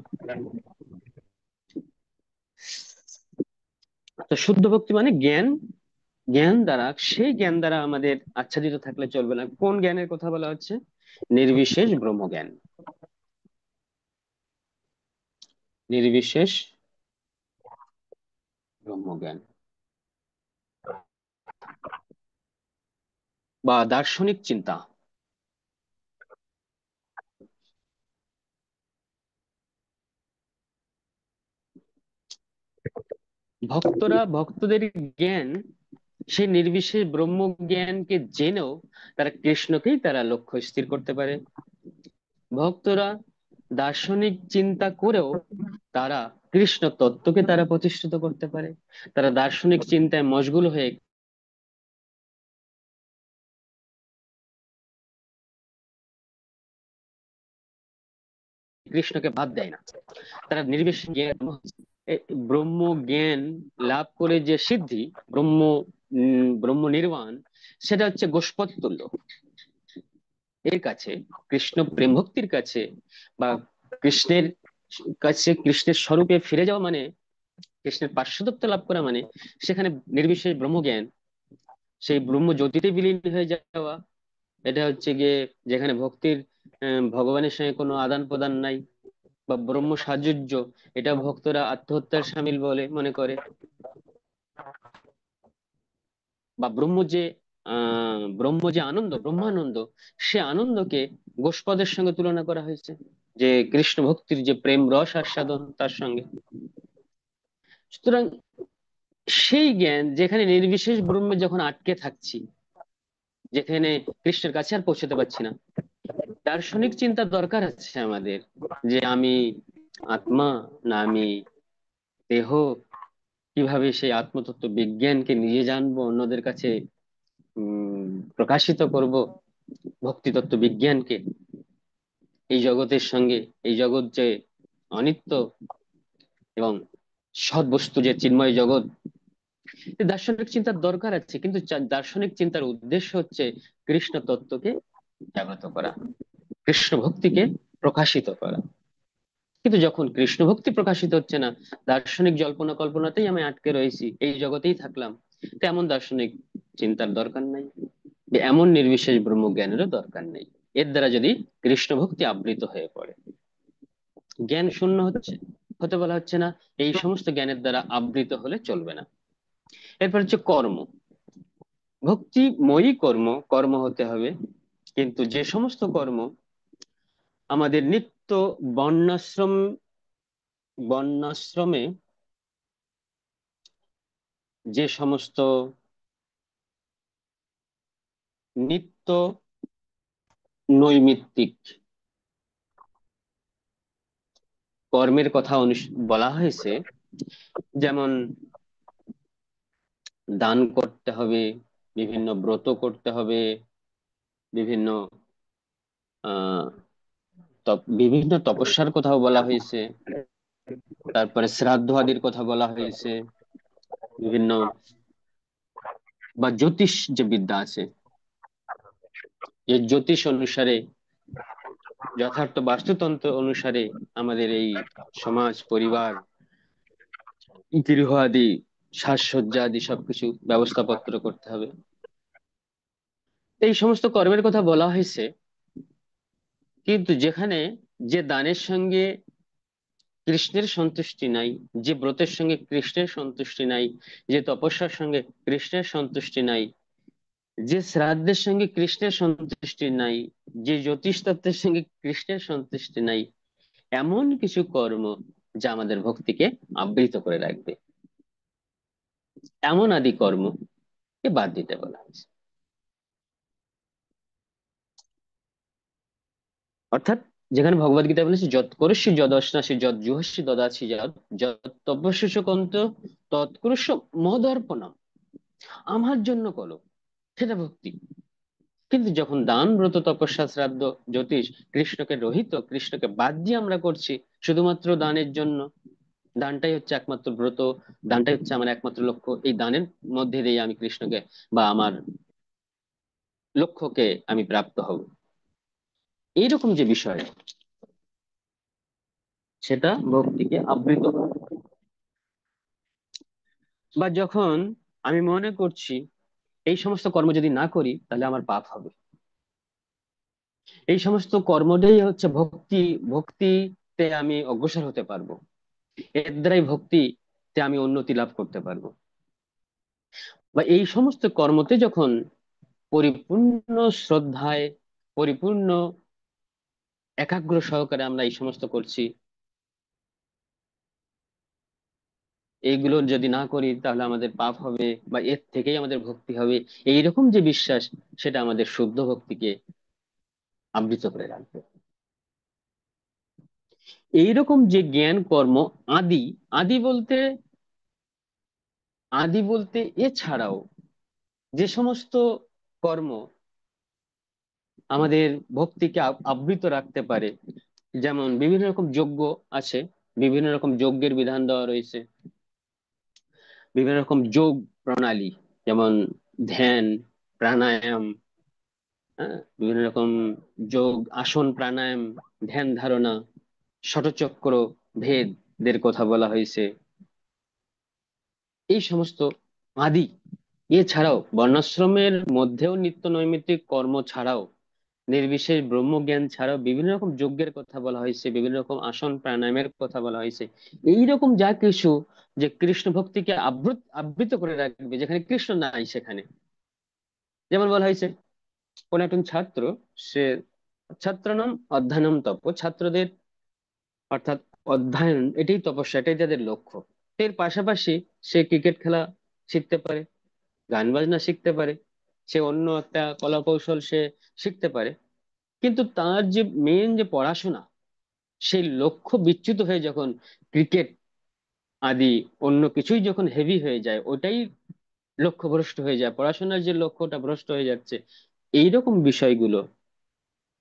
A: তো শুদ্ধ ভক্তি মানে জ্ঞান, জ্ঞান দ্বারা, সেই জ্ঞান দ্বারা আমাদের আচ্ছাদিত থাকলে চলবে না। কোন জ্ঞানের কথা বলা হচ্ছে? নির্বিশেষ ব্রহ্মজ্ঞান। নির্বিশেষ ব্রহ্মজ্ঞান বা দার্শনিক চিন্তা। ভক্তরা ভক্তদের জ্ঞান, সেই নির্বিশেষ ব্রহ্ম জ্ঞানকে জেনেও তারা কৃষ্ণকেই তারা লক্ষ্য স্থির করতে পারে। ভক্তরা দার্শনিক চিন্তা করেও তারা কৃষ্ণ তত্ত্বকে তারা প্রতিষ্ঠিত করতে পারে। তারা দার্শনিক চিন্তায় মশগুল হয়ে কৃষ্ণকে বাদ দেয় না। তারা নির্বিশেষ জ্ঞান, ব্রহ্ম জ্ঞান লাভ করে যে সিদ্ধি, ব্রহ্ম ব্রহ্ম নির্বাণ, সেটা হচ্ছে গোষ্পদ তুল্য। এর কাছে, কৃষ্ণ প্রেম ভক্তির কাছে বা কৃষ্ণের কাছে, কৃষ্ণের স্বরূপে ফিরে যাওয়া মানে, কৃষ্ণের পার্শ্বদত্ত লাভ করা মানে সেখানে নির্বিশেষ ব্রহ্মজ্ঞান, সেই ব্রহ্ম জ্যোতিতে বিলীন হয়ে যাওয়া। এটা হচ্ছে গিয়ে যেখানে ভক্তির ভগবানের সঙ্গে কোনো আদান প্রদান নাই, বা ব্রহ্ম সাযুজ্য, এটা ভক্তরা আত্মহত্যার সামিল বলে মনে করে। বা ব্রহ্ম যে আনন্দ, ব্রহ্মানন্দ, সে আনন্দকে গোষ্পদের সঙ্গে তুলনা করা হয়েছে, যে কৃষ্ণ ভক্তির যে প্রেম রস আস্বাদন তার সঙ্গে। সুতরাং সেই জ্ঞান, যেখানে নির্বিশেষ ব্রহ্মে যখন আটকে থাকছি, যেখানে কৃষ্ণের কাছে আর পৌঁছতে পারছি না, দার্শনিক চিন্তা দরকার আছে আমাদের, যে আমি আত্মা না আমি দেহ, কিভাবে সেই আত্মতত্ত্ব বিজ্ঞানকে নিজে জানবো, অন্যদের কাছে উম প্রকাশিত করব ভক্তি তত্ত্ব বিজ্ঞানকে, এই জগতের সঙ্গে, এই জগৎ যে অনিত্য এবং সৎ বস্তু যে চিন্ময় জগৎ, দার্শনিক চিন্তার দরকার আছে, কিন্তু দার্শনিক চিন্তার উদ্দেশ্য হচ্ছে কৃষ্ণ তত্ত্বকে জাগ্রত করা, কৃষ্ণ ভক্তিকে প্রকাশিত করা। কিন্তু যখন কৃষ্ণ ভক্তি প্রকাশিত হচ্ছে না, দার্শনিক জল্পনা কল্পনাতেই আমি আটকে রয়েছি, এই জগতেই থাকলাম, তেমন দার্শনিক চিন্তার দরকার নাই, এমন নির্বিশেষ ব্রহ্মজ্ঞানেরও দরকার নেই। এর দ্বারা যদি কৃষ্ণ ভক্তি আবৃত হয়ে পড়ে, জ্ঞান শূন্য হচ্ছে, হতে বলা হচ্ছে না, এই সমস্ত জ্ঞানের দ্বারা আবৃত হলে চলবে না। এরপর হচ্ছে কর্ম। ভক্তিময়ী কর্ম, কর্ম হতে হবে, কিন্তু যে সমস্ত কর্ম আমাদের নিত্য বর্ণাশ্রম, বর্ণাশ্রমে যে সমস্ত নিত্য নৈমিত্তিক কর্মের কথা বলা হয়েছে, যেমন দান করতে হবে, বিভিন্ন ব্রত করতে হবে, বিভিন্ন আহ বিভিন্ন তপস্যার কথাও বলা হয়েছে, তারপরে শ্রাদ্ধ আদির কথা বলা হয়েছে, বিভিন্ন বা জ্যোতিষ যে বিদ্যা আছে, যে জ্যোতিষ অনুসারে, যথার্থ বাস্তুতন্ত্র অনুসারে আমাদের এই সমাজ, পরিবার, গৃহ আদি, সাজসজ্জা আদি সবকিছু ব্যবস্থাপত্র করতে হবে। এই সমস্ত কর্মের কথা বলা হয়েছে, কিন্তু যেখানে যে দানের সঙ্গে কৃষ্ণের সন্তুষ্টি নাই, যে ব্রতের সঙ্গে কৃষ্ণের সন্তুষ্টি নাই, যে তপস্যার সঙ্গে কৃষ্ণের সন্তুষ্টি নাই, যে শ্রাদ্ধের সঙ্গে কৃষ্ণের সন্তুষ্টি নাই, যে জ্যোতিষ তত্ত্বের সঙ্গে কৃষ্ণের সন্তুষ্টি নাই, এমন কিছু কর্ম যা আমাদের ভক্তিকে আবৃত করে রাখবে, এমন আদি কর্মকে বাদ দিতে বলা হয়েছে। অর্থাৎ যেখানে ভগবদ গীতা বলেছে যৎ করস্যি যদশ্নাসি যৎ জুহস্যি দদাসি যৎ যৎ তপস্য কন্ত তৎকুরুষ মদর্পণম, আমার জন্য করো, সেটা ভক্তি। কিন্তু যখন দান, ব্রত, তপস্যা, শ্রাদ্ধ, জ্যোতিষ কৃষ্ণকে রহিত, কৃষ্ণকে বাদ দিয়ে আমরা করছি শুধুমাত্র দানের জন্য, দানটাই হচ্ছে একমাত্র ব্রত, দানটাই হচ্ছে আমার একমাত্র লক্ষ্য, এই দানের মধ্যে দিয়ে আমি কৃষ্ণকে বা আমার লক্ষ্যকে আমি প্রাপ্ত হব, এইরকম যে বিষয়, সেটা ভক্তিকে আবৃত করে। বা যখন আমি মনে করছি এই সমস্ত কর্ম যদি না করি তাহলে আমার পাপ হবে, এই সমস্ত কর্মটাই হচ্ছে ভক্তি, ভক্তিতে আমি অগ্রসর হতে পারবো, এর দ্বারাই ভক্তিতে আমি উন্নতি লাভ করতে পারবো, বা এই সমস্ত কর্মতে যখন পরিপূর্ণ শ্রদ্ধায়, পরিপূর্ণ একাগ্র সহকারে আমরা এই সমস্ত করছি, এইগুলো যদি না করি তাহলে আমাদের পাপ হবে বা এর থেকেই আমাদের ভক্তি হবে, এইরকম যে বিশ্বাস, সেটা আমাদের শুদ্ধ ভক্তিকে আবৃত করে রাখবে। এইরকম যে জ্ঞান কর্ম আদি, আদি বলতে, আদি বলতে এছাড়াও যে সমস্ত কর্ম আমাদের ভক্তিকে আবৃত রাখতে পারে, যেমন বিভিন্ন রকম যজ্ঞ আছে, বিভিন্ন রকম যজ্ঞের বিধান দেওয়া রয়েছে, বিভিন্ন রকম যোগ প্রণালী, যেমন ধ্যান, প্রাণায়াম, বিভিন্ন রকম যোগ, আসন, প্রাণায়াম, ধ্যান ধারণা, ষটচক্র ভেদের কথা বলা হয়েছে, এই সমস্ত আদি। এছাড়াও বর্ণাশ্রমের মধ্যেও নিত্য নৈমিত্তিক কর্ম ছাড়াও, নির্বিশেষ ব্রহ্মজ্ঞান ছাড়াও বিভিন্ন রকম যজ্ঞের কথা বলা হয়েছে, বিভিন্ন রকম আসন প্রাণায়ামের কথা বলা হয়েছে, এইরকম যা কিছু যে কৃষ্ণ ভক্তিকে আবৃত করে রাখবে, যেখানে কৃষ্ণ নাই সেখানে। যেমন বলা হয়েছে কোন একজন ছাত্র, সে ছাত্রানাম অধ্যয়নম তপ, ছাত্রদের অর্থাৎ অধ্যয়ন এটাই তপস্যা, এটাই তাদের লক্ষ্য। এর পাশাপাশি সে ক্রিকেট খেলা শিখতে পারে, গান বাজনা শিখতে পারে, সে অন্য একটা কলা কৌশল সে শিখতে পারে, কিন্তু তার যে মেন যে পড়াশোনা, সেই লক্ষ্য বিচ্যুত হয়ে যখন ক্রিকেট আদি অন্য কিছুই যখন হেভি হয়ে যায়, ওটাই লক্ষ্য ভ্রষ্ট হয়ে যায়, পড়াশোনার যে লক্ষ্যটা ভ্রষ্ট হয়ে যাচ্ছে, এইরকম বিষয়গুলো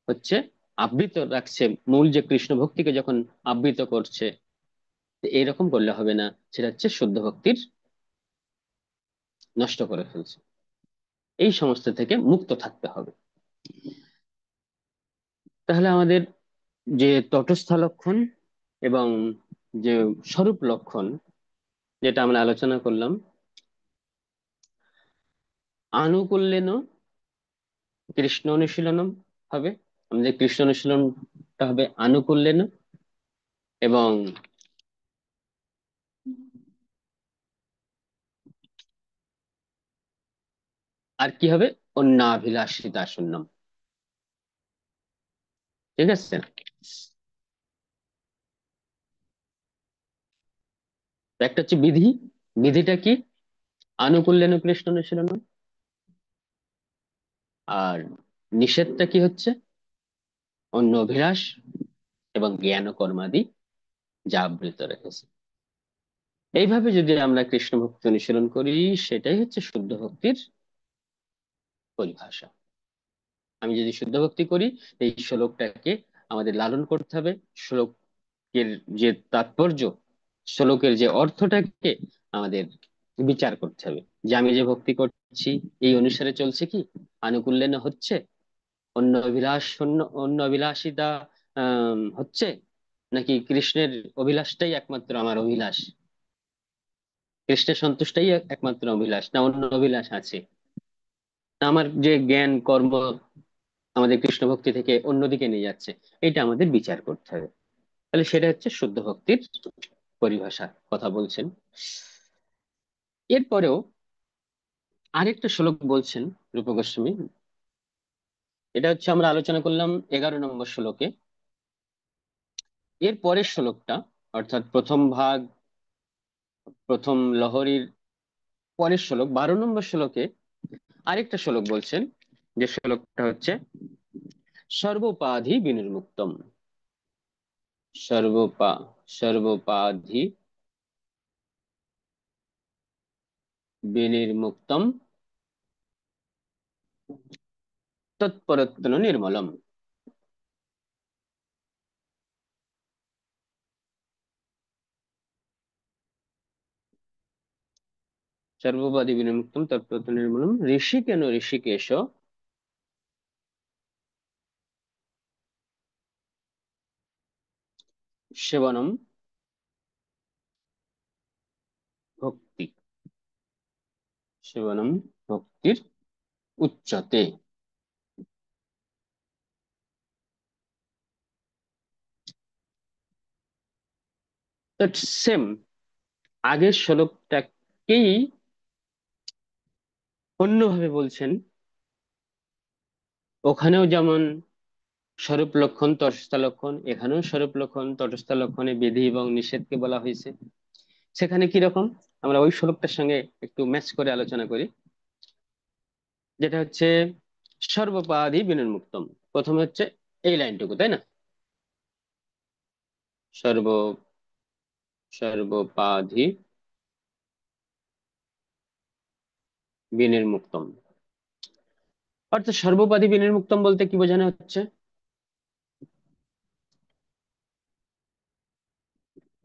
A: হচ্ছে আবৃত রাখছে, মূল যে কৃষ্ণ ভক্তিকে যখন আবৃত করছে, এইরকম করলে হবে না, সেটা হচ্ছে শুদ্ধ ভক্তির নষ্ট করে ফেলছে। এই সমস্ত থেকে মুক্ত থাকতে হবে। তাহলে আমাদের যে তটস্থ লক্ষণ এবং যে স্বরূপ লক্ষণ যেটা আমরা আলোচনা করলাম, আনুকূল্যেন কৃষ্ণ অনুশীলনম হবে, আমাদের কৃষ্ণ অনুশীলনটা হবে আনুকূল্যেন, এবং আর কি হবে, অন্যাভিলাষিতা শূন্যম। ঠিক আছে। তো একটা হচ্ছে বিধি, বিধিটা কি, আনুকূল্যেন কৃষ্ণ অনুশীলনম, আর নিষেধটা কি হচ্ছে, অন্য অভিলাষ এবং জ্ঞান ও কর্মাদি যা আবৃত রেখেছে। এইভাবে যদি আমরা কৃষ্ণ ভক্তি অনুশীলন করি, সেটাই হচ্ছে শুদ্ধ ভক্তির পরিভাষা। আমি যদি শুদ্ধ ভক্তি করি, এই শ্লোকটাকে আমাদের লালন করতে হবে, শ্লোকের যে তাৎপর্য, শ্লোকের যে অর্থটাকে আমাদের বিচার করতে হবে, যে আমি যে ভক্তি করছি এই অনুসারে চলছে কি, আনুকূল্যে না হচ্ছে, অন্য অভিলাষিতা হচ্ছে, নাকি কৃষ্ণের অভিলাষটাই একমাত্র আমার অভিলাষ, কৃষ্ণের সন্তুষ্টাই একমাত্র অভিলাষ, না অন্য অভিলাষ আছে, না আমার যে জ্ঞান কর্ম আমাদের কৃষ্ণ ভক্তি থেকে অন্যদিকে নিয়ে যাচ্ছে, এটা আমাদের বিচার করতে হবে। তাহলে সেটা হচ্ছে শুদ্ধ ভক্তির পরিভাষা কথা বলছেন। এরপরেও আরেকটা শ্লোক বলছেন রূপ গোস্বামী, এটা হচ্ছে আমরা আলোচনা করলাম 11 নম্বর শ্লোকে। এর পরের শ্লোকটা, অর্থাৎ প্রথম ভাগ, প্রথম লহরীর পরের শ্লোক 12 নম্বর শ্লোকে আরেকটা শ্লোক বলছেন, যে শ্লোকটা হচ্ছে সর্বোপাধি বিনির্মুক্তম, সর্বোপা সর্বোপাধি বিনির্মুক্তম তৎপরত্ন নির্মলম। সর্বোপাধি বিনির্মুক্তম তৎপরত্ন নির্মলম ঋষিকেন ঋষিকেশ সেবনম ভক্তি, সেবনম ভক্তির উচ্চতে। সেম আগের শ্লোকটাকেই অন্যভাবে বলছেন। ওখানেও যেমন স্বরূপ লক্ষণ তটস্থ লক্ষণ, এখানেও স্বরূপ লক্ষণ তটস্থ লক্ষণে বিধি এবং নিষেধকে বলা হয়েছে। সেখানে কি রকম, আমরা ওই শ্লোকটার সঙ্গে একটু ম্যাচ করে আলোচনা করি, যেটা হচ্ছে সর্বোপাধি বিনির্মুক্তম। প্রথমে হচ্ছে এই লাইনটুকু, তাই না, সর্ব সর্বোপাধি বিনির্মুক্তম, অর্থাৎ সর্বোপাধি বিনির্মুক্তম বলতে কি বোঝানো হচ্ছে,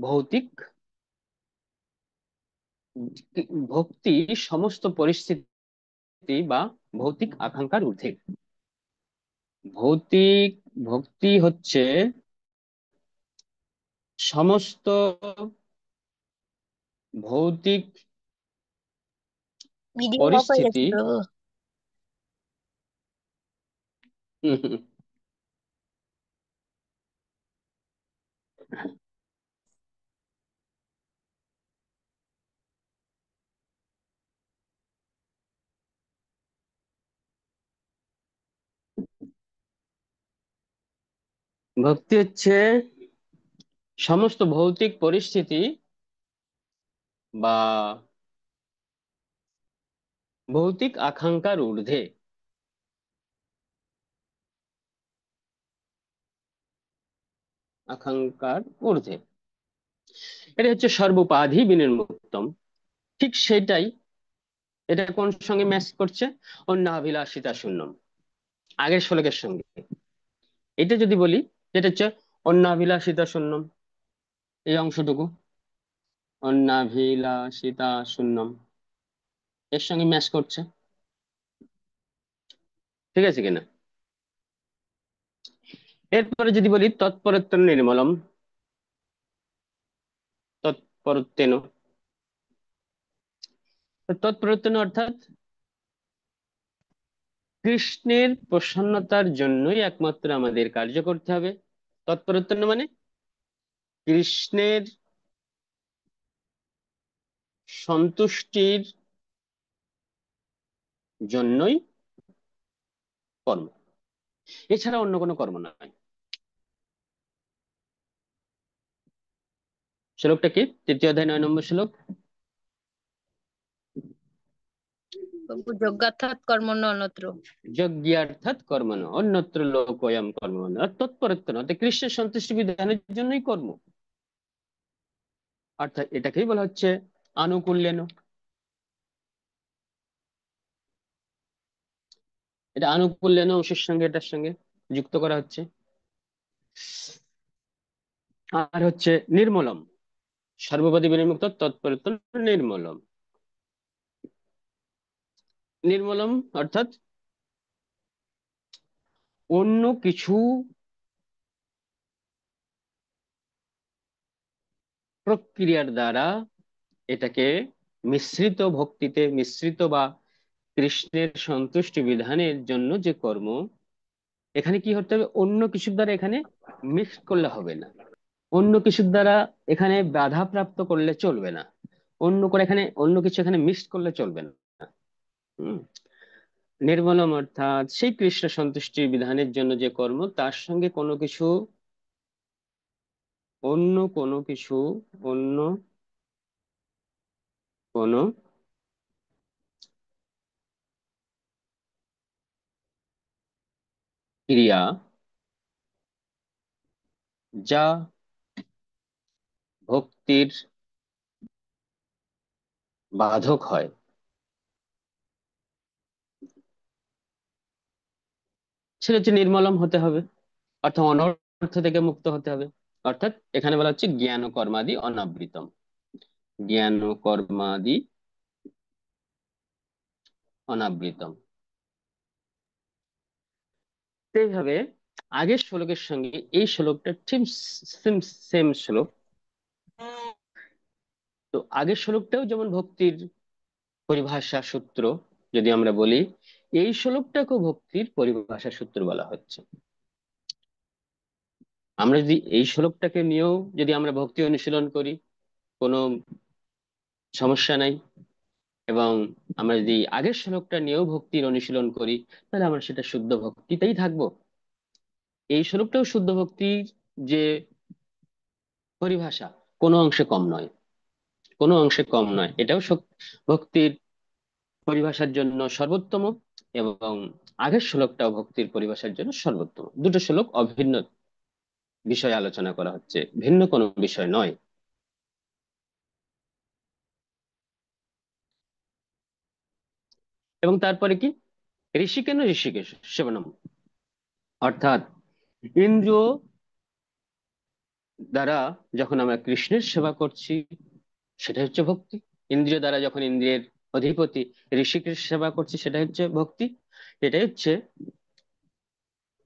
A: ভৌতিক ভক্তি সমস্ত পরিস্থিতি বা ভৌতিক আকাঙ্ক্ষার ঊর্ধ্বে। ভৌতিক ভক্তি হচ্ছে সমস্ত ভৌতিক
C: ভিডিও অফ হয়ে গেছে
A: পরিস্থিতি।
C: প্রভু।
A: হুম, হুম। ভক্তি হচ্ছে সমস্ত ভৌতিক পরিস্থিতি বা ভৌতিক আকাঙ্ক্ষার ঊর্ধ্বে, আকাঙ্ক্ষার ঊর্ধ্বে, এটা হচ্ছে সর্বোপাধি বিনির্মুক্তম। ঠিক সেটাই, এটা কোন সঙ্গে ম্যাচ করছে, অন্যাভিলাষিতা শূন্যম, আগের শ্লোকের সঙ্গে। এটা যদি বলি, যেটা হচ্ছে অন্যাভিলাষিতা শূন্যম, এই অংশটুকু অন্যাভিলাষিতা শূন্যম, এর সঙ্গে ম্যাচ করছে, ঠিক আছে কিনা? এরপরে যদি বলি তৎপরত্ব নির্মলম, তৎপরত্বেন, তৎপরত্বেন অর্থাৎ কৃষ্ণের প্রসন্নতার জন্যই একমাত্র আমাদের কার্য করতে হবে। তৎপরত্বেন মানে কৃষ্ণের সন্তুষ্টির জন্যই কর্ম, এছাড়া অন্য কোনো কর্ম নয়। শ্লোকটা কি? তৃতীয় অধ্যায় 9 নম্বর শ্লোক।
C: প্রভু যজ্ঞার্থাৎ কর্মণ্য অন্যত্র।
A: যজ্ঞার্থাৎ কর্মণ অন্যত্র লোকোয়ম কর্মণ, আর তৎপরত্ব অর্থাৎ কৃষ্ণের সন্তুষ্টি বিধানের জন্যই কর্ম, অর্থাৎ এটাকেই বলা হচ্ছে আনুকূল্যেন। এটা আনুকূল্যেন অংশের সঙ্গে এটার সঙ্গে যুক্ত করা হচ্ছে। আর হচ্ছে নির্মলম, সর্ববাদী বিনির্মুক্ত তৎপরত্ব নির্মলম। নির্মলম অর্থাৎ অন্য কিছু প্রক্রিয়ার দ্বারা এটাকে মিশ্রিত ভক্তিতে মিশ্রিত বা কৃষ্ণের সন্তুষ্টি বিধানের জন্য যে কর্ম, এখানে কি হতে হবে? অন্য কিছুর দ্বারা এখানে মিক্স করলে হবে না, অন্য কিছুর দ্বারা এখানে বাধা প্রাপ্ত করলে চলবে না, অন্য কিছু এখানে মিক্স করলে চলবে না। হম নির্মলম অর্থাৎ সেই কৃষ্ণ সন্তুষ্টির বিধানের জন্য যে কর্ম, তার সঙ্গে অন্য কোনো কিছু অন্য কোনো ক্রিয়া যা ভক্তির বাধক হয়, সেটা হচ্ছে নির্মলম হতে হবে, অর্থাৎ অনর্থ থেকে মুক্ত হতে হবে। অর্থাৎ এখানে বলা হচ্ছে জ্ঞান কর্মাদি অনাবৃতম, জ্ঞান কর্মাদি অনাবৃতম। তো এইভাবে আগের শ্লোকের সঙ্গে এই শ্লোকটা ঠিক সেম সেম শ্লোক। তো আগের শ্লোকটাও যেমন ভক্তির পরিভাষা সূত্র যদি আমরা বলি, এই শ্লোকটাকেও ভক্তির পরিভাষা সূত্র বলা হচ্ছে। আমরা যদি এই শ্লোকটাকে নিয়েও যদি আমরা ভক্তি অনুশীলন করি, কোনো সমস্যা নাই। এবং আমরা যদি আগের শ্লোকটা নিয়েও ভক্তির অনুশীলন করি, তাহলে আমরা সেটা শুদ্ধ ভক্তিতেই থাকবো। এই শ্লোকটাও শুদ্ধ ভক্তির যে পরিভাষা, কোনো অংশে কম নয়, কোনো অংশে কম নয়। এটাও ভক্তির পরিভাষার জন্য সর্বোত্তম, এবং আগের শ্লোকটাও ভক্তির পরিভাষার জন্য সর্বোত্তম। দুটো শ্লোক অভিন্ন বিষয় আলোচনা করা হচ্ছে, ভিন্ন কোনো বিষয় নয়। এবং তারপরে কি? ঋষিকেন ঋষিকেশ সেবনম, অর্থাৎ ইন্দ্রিয় দ্বারা যখন আমরা কৃষ্ণের সেবা করছি, সেটা হচ্ছে ভক্তি। ইন্দ্রিয় দ্বারা যখন ইন্দ্রিয়ের অধিপতি ঋষিকের সেবা করছি, সেটা হচ্ছে ভক্তি। এটাই হচ্ছে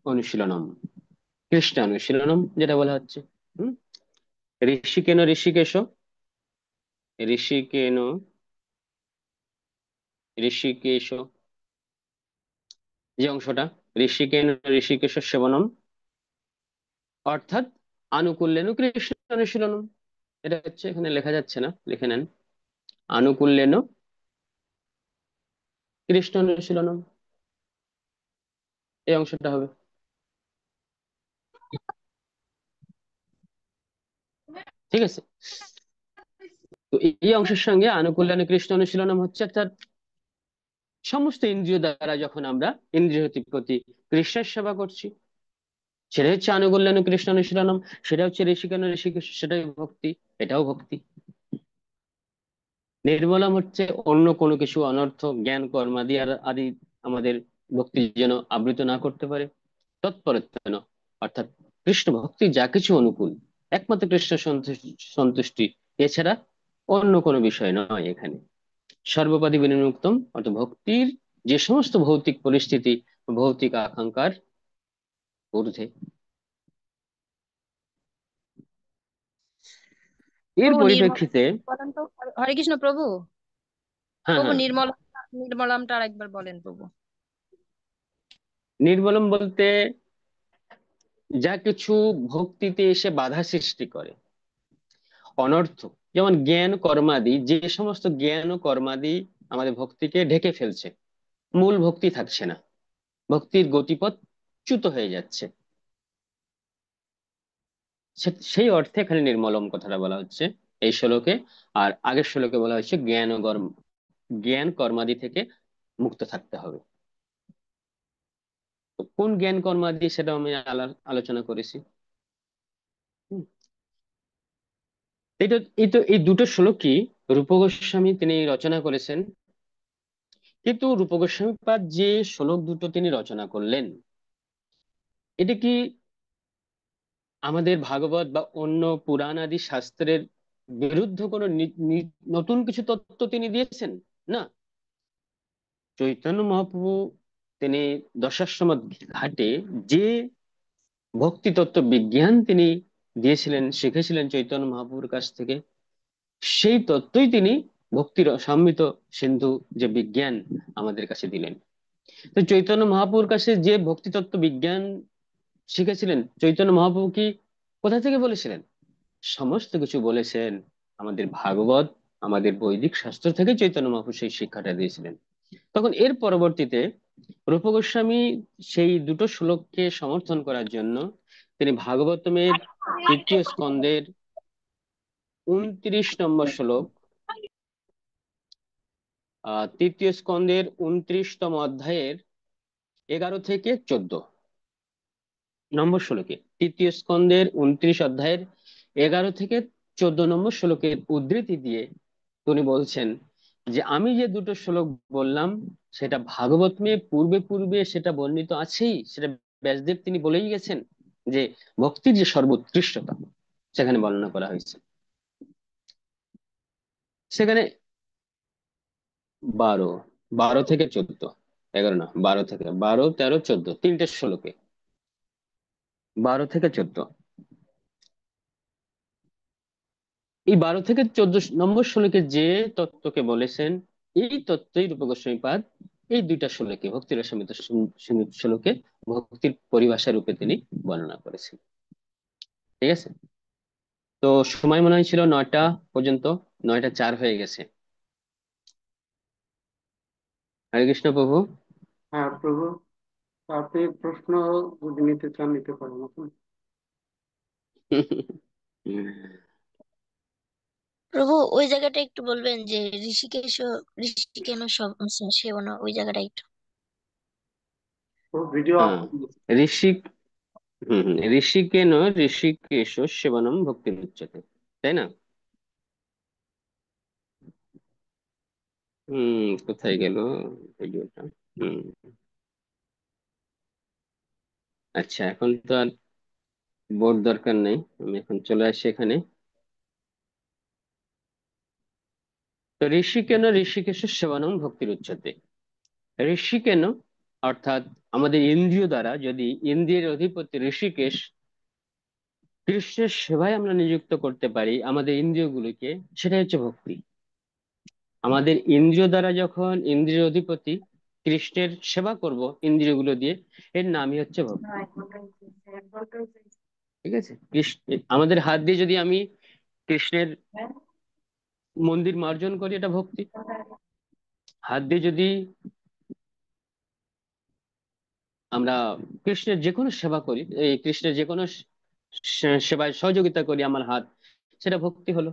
A: অনুশীলনম, কৃষ্ণ অনুশীলনম যেটা বলা হচ্ছে। হম ঋষিকেন ঋষিকেশ, ঋষিকেন ঋষিকেশ, যে অংশটা ঋষিকেন ঋষিকেশ সেবনম, অর্থাৎ আনুকূল্যেন কৃষ্ণ অনুশীলনম। এটা হচ্ছে, এখানে লেখা যাচ্ছে না, লিখে নেন, আনুকূল্যেন কৃষ্ণ অনুশীলনম, এই অংশটা হবে। ঠিক আছে? তো এই অংশের সঙ্গে আনুকূল্যান কৃষ্ণ অনুশীলনম হচ্ছে অর্থাৎ সমস্ত ইন্দ্রিয় দ্বারা যখন আমরা ইন্দ্রিয় প্রতি কৃষ্ণের সেবা করছি, সেটা হচ্ছে আনুকূল্যান কৃষ্ণ অনুশীলনম। সেটা হচ্ছে ঋষিকেন ঋষিকেশ, সেটাই ভক্তি, এটাও ভক্তি। নির্মলম হচ্ছে অন্য কোনো কিছু অনর্থ জ্ঞান কর্মাদি আর আদি আমাদের ভক্তি যেন আবৃত না করতে পারে। তৎপরত্বেন অর্থাৎ কৃষ্ণ ভক্তি যা কিছু অনুকূল, একমাত্র কৃষ্ণ সন্তুষ্টি, এছাড়া অন্য কোনো বিষয় নয় এখানে। সর্বোপাধি বিনির্মুক্তম, অর্থাৎ ভক্তির যে সমস্ত ভৌতিক পরিস্থিতি, ভৌতিক আকাঙ্ক্ষার ঊর্ধ্বে। এর
C: প্রভু নির্মল
A: পরিপ্রেক্ষিতে
C: বলেন তো। হরে কৃষ্ণ প্রভু।
A: হ্যাঁ
C: প্রভু
A: হ্যাঁ,
C: নির্মল, নির্মলামটা আরেকবার বলেন প্রভু।
A: নির্মলম বলতে যা কিছু ভক্তিতে এসে বাধা সৃষ্টি করে, অনর্থ, যেমন জ্ঞান কর্মাদি, যে সমস্ত জ্ঞান ও কর্মাদি আমাদের ভক্তিকে ঢেকে ফেলছে, মূল ভক্তি থাকছে না, ভক্তির গতিপথ চ্যুত হয়ে যাচ্ছে, সেই অর্থে এখানে নির্মলম কথাটা বলা হচ্ছে এই শ্লোকে। আর আগের শ্লোকে বলা হচ্ছে জ্ঞান কর্মাদি থেকে মুক্ত থাকতে হবে। তো কোন জ্ঞান কর্মাদি সেটা আমি আলোচনা করেছি। হুম। এই দুটো শ্লোকই রূপ গোস্বামী তিনি রচনা করেছেন। কিন্তু রূপ গোস্বামী পাদ যে শ্লোক দুটো তিনি রচনা করলেন, এটা কি আমাদের ভাগবত বা অন্য পুরাণ আদি শাস্ত্রের বিরুদ্ধ কোনো নতুন কিছু তত্ত্ব তিনি দিয়েছেন? না। চৈতন্য মহাপ্রভু তিনি দশাশ্বমেধ ঘাটে যে ভক্তি তত্ত্ব বিজ্ঞান তিনি দিয়েছিলেন, শিখেছিলেন চৈতন্য মহাপ্রভুর কাছ থেকে, সেই তত্ত্বই তিনি ভক্তির সমৃত সিন্ধু যে বিজ্ঞান আমাদের কাছে দিলেন। তো চৈতন্য মহাপ্রভুর কাছে যে ভক্তি তত্ত্ব বিজ্ঞান শিখেছিলেন, চৈতন্য মহাপ্রভু কি কোথা থেকে বলেছিলেন? সমস্ত কিছু বলেছেন আমাদের ভাগবত, আমাদের বৈদিক শাস্ত্র থেকে চৈতন্য মহাপ্রভু সেই শিক্ষাটা দিয়েছিলেন। তখন এর পরবর্তীতে রূপ গোস্বামী সেই দুটো শ্লোককে সমর্থন করার জন্য তিনি ভাগবতমের তৃতীয় স্কন্ধের 29 নম্বর শ্লোক, তৃতীয় স্কন্ধের 29তম অধ্যায়ের 11 থেকে 14 নম্বর শ্লোকে, তৃতীয় স্কন্ধের 29 অধ্যায়ের 11 থেকে 14 নম্বর শ্লোকের উদ্ধৃতি দিয়ে তিনি বলছেন যে আমি যে দুটো শ্লোক বললাম সেটা ভাগবত পূর্বে পূর্বে সেটা বর্ণিত আছেই, সেটা ব্যাসদেব তিনি বলেই গেছেন যে ভক্তির যে সর্বোৎকৃষ্টতা সেখানে বর্ণনা করা হয়েছে। সেখানে 12, 12 থেকে 14, 11 না, 12, 13, 14 তিনটে শ্লোকে, 12 থেকে 14, এই 12 থেকে 14 নম্বর শ্লোকে যে তত্ত্বকে বলেছেন, এই তত্ত্বই রূপ গোস্বামী পাদ এই দুইটা শ্লোকে, ভক্তি রসামৃত শ্লোকে ভক্তির পরিভাষা রূপে তিনি বর্ণনা করেছেন। ঠিক আছে। তো সময় মনে হয়েছিল 9টা পর্যন্ত, 9টা 4 হয়ে গেছে। হরে কৃষ্ণ প্রভু।
E: হ্যাঁ প্রভু, আপনি প্রশ্ন যদি নিতে চান নিতে পারেন আপনি।
F: প্রভু ওই জায়গাটা একটু বলবেন যে ঋষিকেশ ঋষিকেন সেবন ওই জায়গাটা একটু।
E: ভিডিও অফ
A: হ্যাঁ, ঋষিক ঋষিকেন ঋষিকেশ সেবনম ভক্তি উচ্চতে, তাই না? কোথায় গেল ভিডিওটা? হুম। আচ্ছা, এখন তো আর বোর্ড দরকার নেই, আমি এখন চলে আসি এখানে। তো ঋষিকেন ঋষিকেশ সেবনম ভক্তির উচ্চতে, ঋষিকেন অর্থাৎ আমাদের ইন্দ্রিয় দ্বারা যদি ইন্দ্রিয়ের অধিপতি ঋষিকেশ কৃষ্ণের সেবায় আমরা নিযুক্ত করতে পারি আমাদের ইন্দ্রিয়গুলোকে, সেটাই হচ্ছে ভক্তি। আমাদের ইন্দ্রিয় দ্বারা যখন ইন্দ্রিয় অধিপতি কৃষ্ণের সেবা করব ইন্দ্রিয়গুলো দিয়ে, এর নামই হচ্ছে ভক্তি। ঠিক আছে। কৃষ্ণ, আমাদের হাত দিয়ে যদি আমি কৃষ্ণের মন্দির মার্জন করি, এটা ভক্তি। হাত দিয়ে যদি আমরা কৃষ্ণের যে কোনো সেবা করি, এই কৃষ্ণের যে কোনো সেবায় সহযোগিতা করি, আমার হাত, সেটা ভক্তি হলো।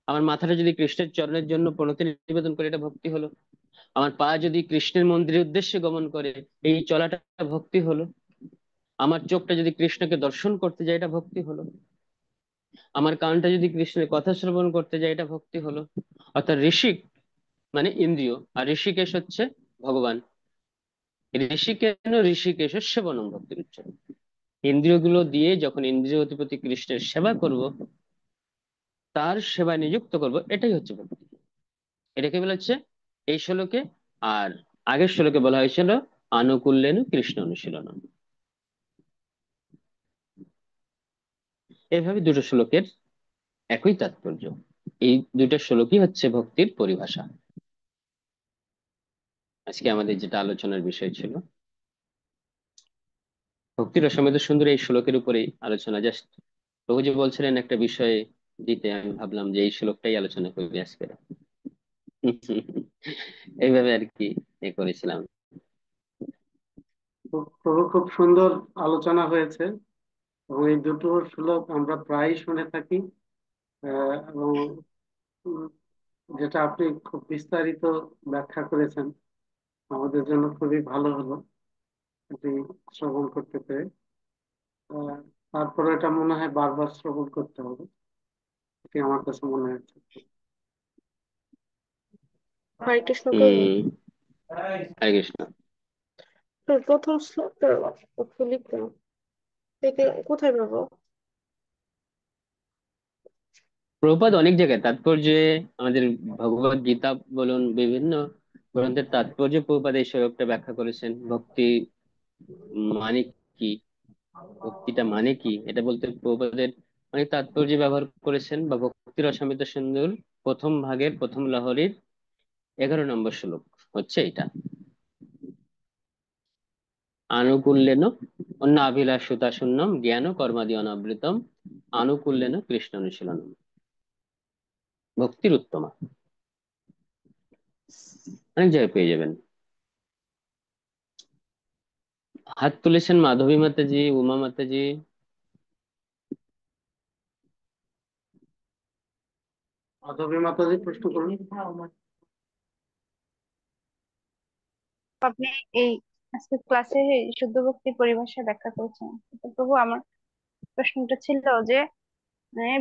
A: আমার মাথাটা যদি কৃষ্ণের চরণের জন্য প্রণতি নিবেদন করে, এটা ভক্তি হলো। আমার পা যদি কৃষ্ণের মন্দিরের উদ্দেশ্যে গমন করে, এই চলাটা ভক্তি হলো। আমার চোখটা যদি কৃষ্ণকে দর্শন করতে যায়, এটা ভক্তি হলো। আমার কানটা যদি কৃষ্ণের কথা শ্রবণ করতে যায়, এটা ভক্তি হলো। অর্থাৎ ঋষিক মানে ইন্দ্রিয়, আর ঋষিকেশ হচ্ছে ভগবান। ঋষিকেন ঋষিকেশ সেবনম ভক্তির উচ্চতে, ইন্দ্রিয়গুলো দিয়ে যখন ইন্দ্রিয় অধিপতি কৃষ্ণের সেবা করব, তার সেবায় নিযুক্ত করব, এটাই হচ্ছে ভক্তি। এটাকে বলা হচ্ছে এই শ্লোকে। আর আগের শ্লোকে বলা হয়েছিল আনুকূল্যেন কৃষ্ণ অনুশীলনম। এভাবে দুটো শ্লোকের একই তাৎপর্য। এই দুটো শ্লোকই হচ্ছে ভক্তির পরিভাষা। আজকে আমাদের যেটা আলোচনার বিষয় ছিল ভক্তির অসমেত সুন্দর, এই শ্লোকের উপরেই আলোচনা। জাস্ট প্রভু যে বলছিলেন একটা বিষয় দিতে, আমি ভাবলাম যে এই শ্লোকটাই আলোচনা করবি আজকে। এইভাবে আর কি করেছিলাম।
E: প্রভু খুব সুন্দর আলোচনা হয়েছে, এবং এই দুটো শ্লোক আমরা প্রায়ই শুনে থাকি। এবং উম, যেটা আপনি খুব বিস্তারিত ব্যাখ্যা করেছেন, আমাদের জন্য খুবই ভালো হলো এটি শ্রবণ করতে পেরে। আহ, তারপরে এটা মনে হয় বারবার শ্রবণ করতে হবে, এটি আমার কাছে মনে হচ্ছে।
G: হরে কৃষ্ণ প্রভু।
A: হম। হরে কৃষ্ণ।
G: প্রথম শ্লোকটা একটু লিখুন, এটা কোথায় পাবো?
A: প্রভুপাদ অনেক জায়গায় তাৎপর্য, আমাদের ভগবত গীতা বলুন, বিভিন্ন গ্রন্থের তাৎপর্য প্রভুপাদ এই শ্লোকটা ব্যাখ্যা করেছেন। ভক্তি মানে কি, ভক্তিটা মানে কি, এটা বলতে প্রভুপাদের অনেক তাৎপর্য ব্যবহার করেছেন। বা ভক্তির অসমিত সিন্ধুর প্রথম ভাগের প্রথম লহরীর 11 নম্বর শ্লোক হচ্ছে এটা। আনুকূল্যেন অন্নাভিলাষুতা শূন্যম জ্ঞান কর্মাদি অনাবৃতম আনুকূল্যেন কৃষ্ণ অনুশীলনম ভক্তির উত্তমা। অনেক জায়গায় পেয়ে যাবেন। হাত তুলেছেন মাধবী মাতাজি, উমা মাতাজি।
E: মাধবী মাতাজি প্রশ্ন করুন।
H: আপনি এই আজকে ক্লাসে শুদ্ধ ভক্তি পরিভাষা ব্যাখ্যা করেছেন। তো প্রভু, আমার প্রশ্নটা ছিল যে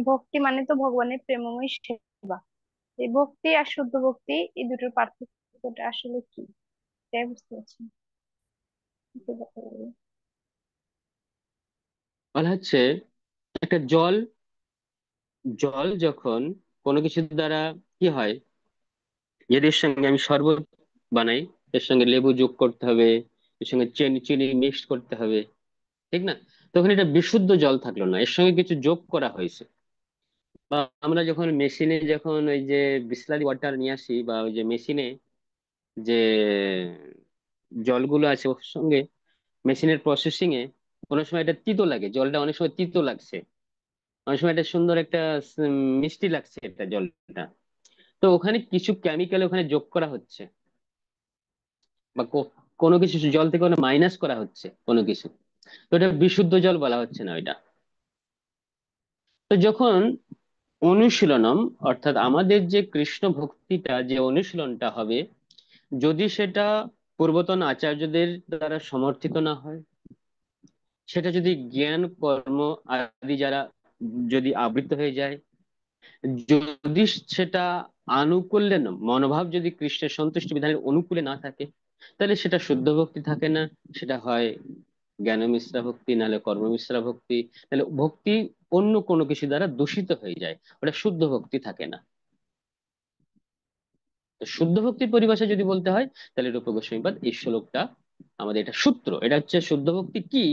H: ভক্তি মানে তো ভগবানের প্রেমময় সেবা। এই ভক্তি আর শুদ্ধ ভক্তি, এই দুটোর পার্থক্যটা আসলে কি, তাই বুঝতে পারছি না। একটু ব্যাখ্যা করবেন?
A: বলা হচ্ছে একটা জল, জল যখন কোনো কিছুর দ্বারা কি হয়, যদি এর সঙ্গে আমি শরবত বানাই, এর সঙ্গে লেবু যোগ করতে হবে, এর সঙ্গে চিনি চিনি মিক্স করতে হবে, ঠিক না? তখন এটা বিশুদ্ধ জল থাকলো না, এর সঙ্গে কিছু যোগ করা হয়েছে। বা আমরা যখন মেশিনে যখন ওই যে বিসলারি ওয়াটার নিয়ে আসি, বা ওই যে মেশিনে যে জলগুলো আছে ওর সঙ্গে মেশিনের প্রসেসিং এ কোনো সময় এটা তিতো লাগে, জলটা অনেক সময় তিতো লাগছে, অনেক সময় এটা সুন্দর একটা মিষ্টি লাগছে এটা জলটা। তো ওখানে কিছু কেমিক্যাল ওখানে যোগ করা হচ্ছে, বা কোনো কিছু জল থেকে ওখানে মাইনাস করা হচ্ছে কোনো কিছু। তো এটা বিশুদ্ধ জল বলা হচ্ছে না ওইটা। তো যখন অনুশীলনম, অর্থাৎ আমাদের যে কৃষ্ণ ভক্তিটা যে অনুশীলনটা হবে, যদি সেটা পূর্বতন আচার্যদের দ্বারা সমর্থিত না হয়, সেটা যদি জ্ঞান কর্ম আদি যারা যদি আবৃত হয়ে যায়, যদি সেটা আনুকূল্যে মনোভাব যদি কৃষ্ণের সন্তুষ্টি বিধানের অনুকূলে না থাকে, তাহলে সেটা শুদ্ধ ভক্তি থাকে না। সেটা হয় জ্ঞান মিশ্রা ভক্তি, নাহলে কর্ম মিশ্রা ভক্তি, নাহলে ভক্তি অন্য কোনো কিছু দ্বারা দূষিত হয়ে যায়, ওটা শুদ্ধ ভক্তি থাকে না। তো শুদ্ধ ভক্তির পরিভাষা যদি বলতে হয়, তাহলে রূপ গোস্বামীপাদ এই শ্লোকটা আমাদের এটা সূত্র। এটা হচ্ছে শুদ্ধ ভক্তি কি,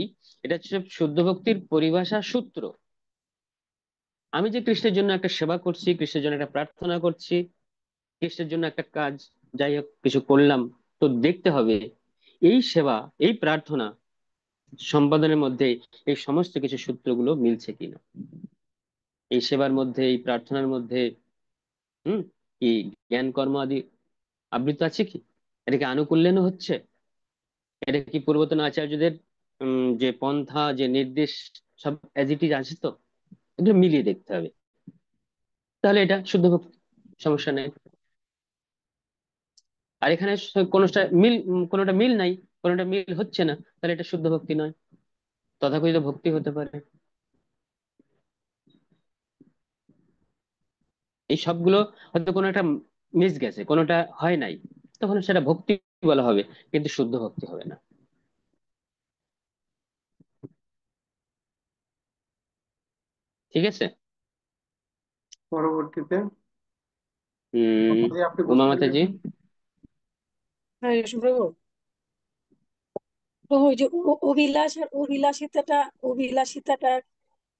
A: এটা হচ্ছে শুদ্ধ ভক্তির পরিভাষা সূত্র। আমি যে কৃষ্ণের জন্য একটা সেবা করছি, কৃষ্ণের জন্য একটা প্রার্থনা করছি, কৃষ্ণের জন্য একটা কাজ যাই হোক কিছু করলাম, তো দেখতে হবে এই সেবা, এই প্রার্থনা সম্পাদনের মধ্যে এই সমস্ত কিছু সূত্রগুলো মিলছে কিনা, এই সেবার মধ্যে, এই প্রার্থনার মধ্যে হুম কি জ্ঞান কর্ম আদি আবৃত আছে কি, এটা কি আনুকূল্যেন হচ্ছে, এটা কি পূর্বতন আচার্যদের যে পন্থা যে নির্দেশ সব অ্যাজ ইট ইজ আছে, তো এগুলো মিলিয়ে দেখতে হবে। তাহলে এটা শুদ্ধ ভক্তি, সমস্যা নেই। আর এখানে কোনোটা মিল নাই, কোনোটা মিল হচ্ছে না, তাহলে এটা শুদ্ধ ভক্তি নয়, তথাকথিত ভক্তি হতে পারে। এই সবগুলো হয়তো কোনো একটা মিস গেছে, কোনোটা হয় নাই, তখন সেটা ভক্তি বলা হবে, কিন্তু শুদ্ধ ভক্তি হবে না। ঠিক আছে।
E: পরবর্তীতে
A: হম।
E: যদি আপনি
A: উমা
E: বুঝতে
A: মাতাজি।
E: পেরেছেন।
D: হরে কৃষ্ণ প্রভু। প্রভু ওই যে অভিলাষ আর অভিলাষিতাটা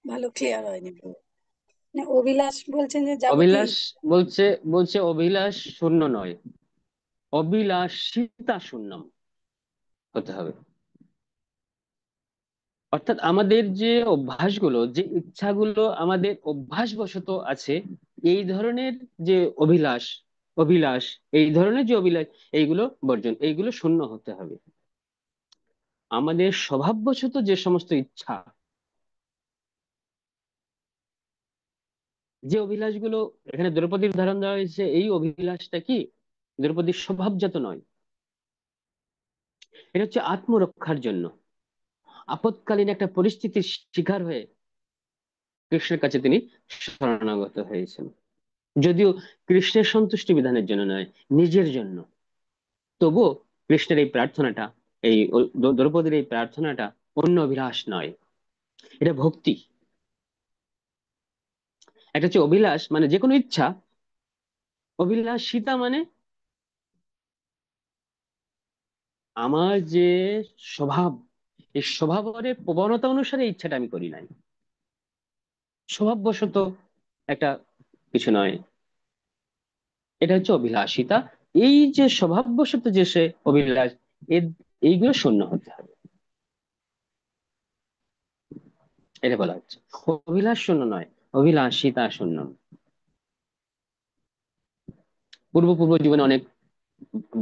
D: ভালো ক্লিয়ার হয়নি প্রভু। মানে অভিলাষ বলছেন যে যাবতীয়
A: অভিলাষ বলছে, অভিলাষ শূন্য নয়, অভিলাষিতা শূন্যম হতে হবে। অর্থাৎ আমাদের যে অভ্যাসগুলো, যে ইচ্ছাগুলো আমাদের অভ্যাসবশত আছে, এই ধরনের যে অভিলাষ, অভিলাষ এই ধরনের যে অভিলাষ, এইগুলো বর্জন, এইগুলো শূন্য হতে হবে। আমাদের স্বভাববশত যে সমস্ত ইচ্ছা, যে অভিলাষগুলো এখানে দ্রৌপদীর উদাহরণ দেওয়া হয়েছে, এই অভিলাষটা কি দ্রৌপদীর স্বভাবজাত নয়, এটা হচ্ছে আত্মরক্ষার জন্য আপৎকালীন একটা পরিস্থিতির শিকার হয়ে কৃষ্ণের কাছে তিনি শরণাগত হয়েছেন। যদিও কৃষ্ণের সন্তুষ্টি বিধানের জন্য নয়, নিজের জন্য, তবুও কৃষ্ণের এই প্রার্থনাটা, এই দ্রৌপদীর এই প্রার্থনাটা অন্য অভিলাষ নয়, এটা ভক্তি। একটা হচ্ছে অভিলাষ মানে যে কোনো ইচ্ছা, অভিলাষিতা মানে আমার যে স্বভাব, এই স্বভাবের প্রবণতা অনুসারে এই ইচ্ছাটা আমি করি নাই, স্বভাববশত একটা কিছু নয়, এটা হচ্ছে অভিলাষিতা। এই যে স্বভাববশত যে সে অভিলাষ, এইগুলো শূন্য হতে হবে, এটা বলা হচ্ছে। অভিলাষ শূন্য নয়, অভিলাষিতা শূন্য। পূর্ব পূর্ব জীবনে অনেক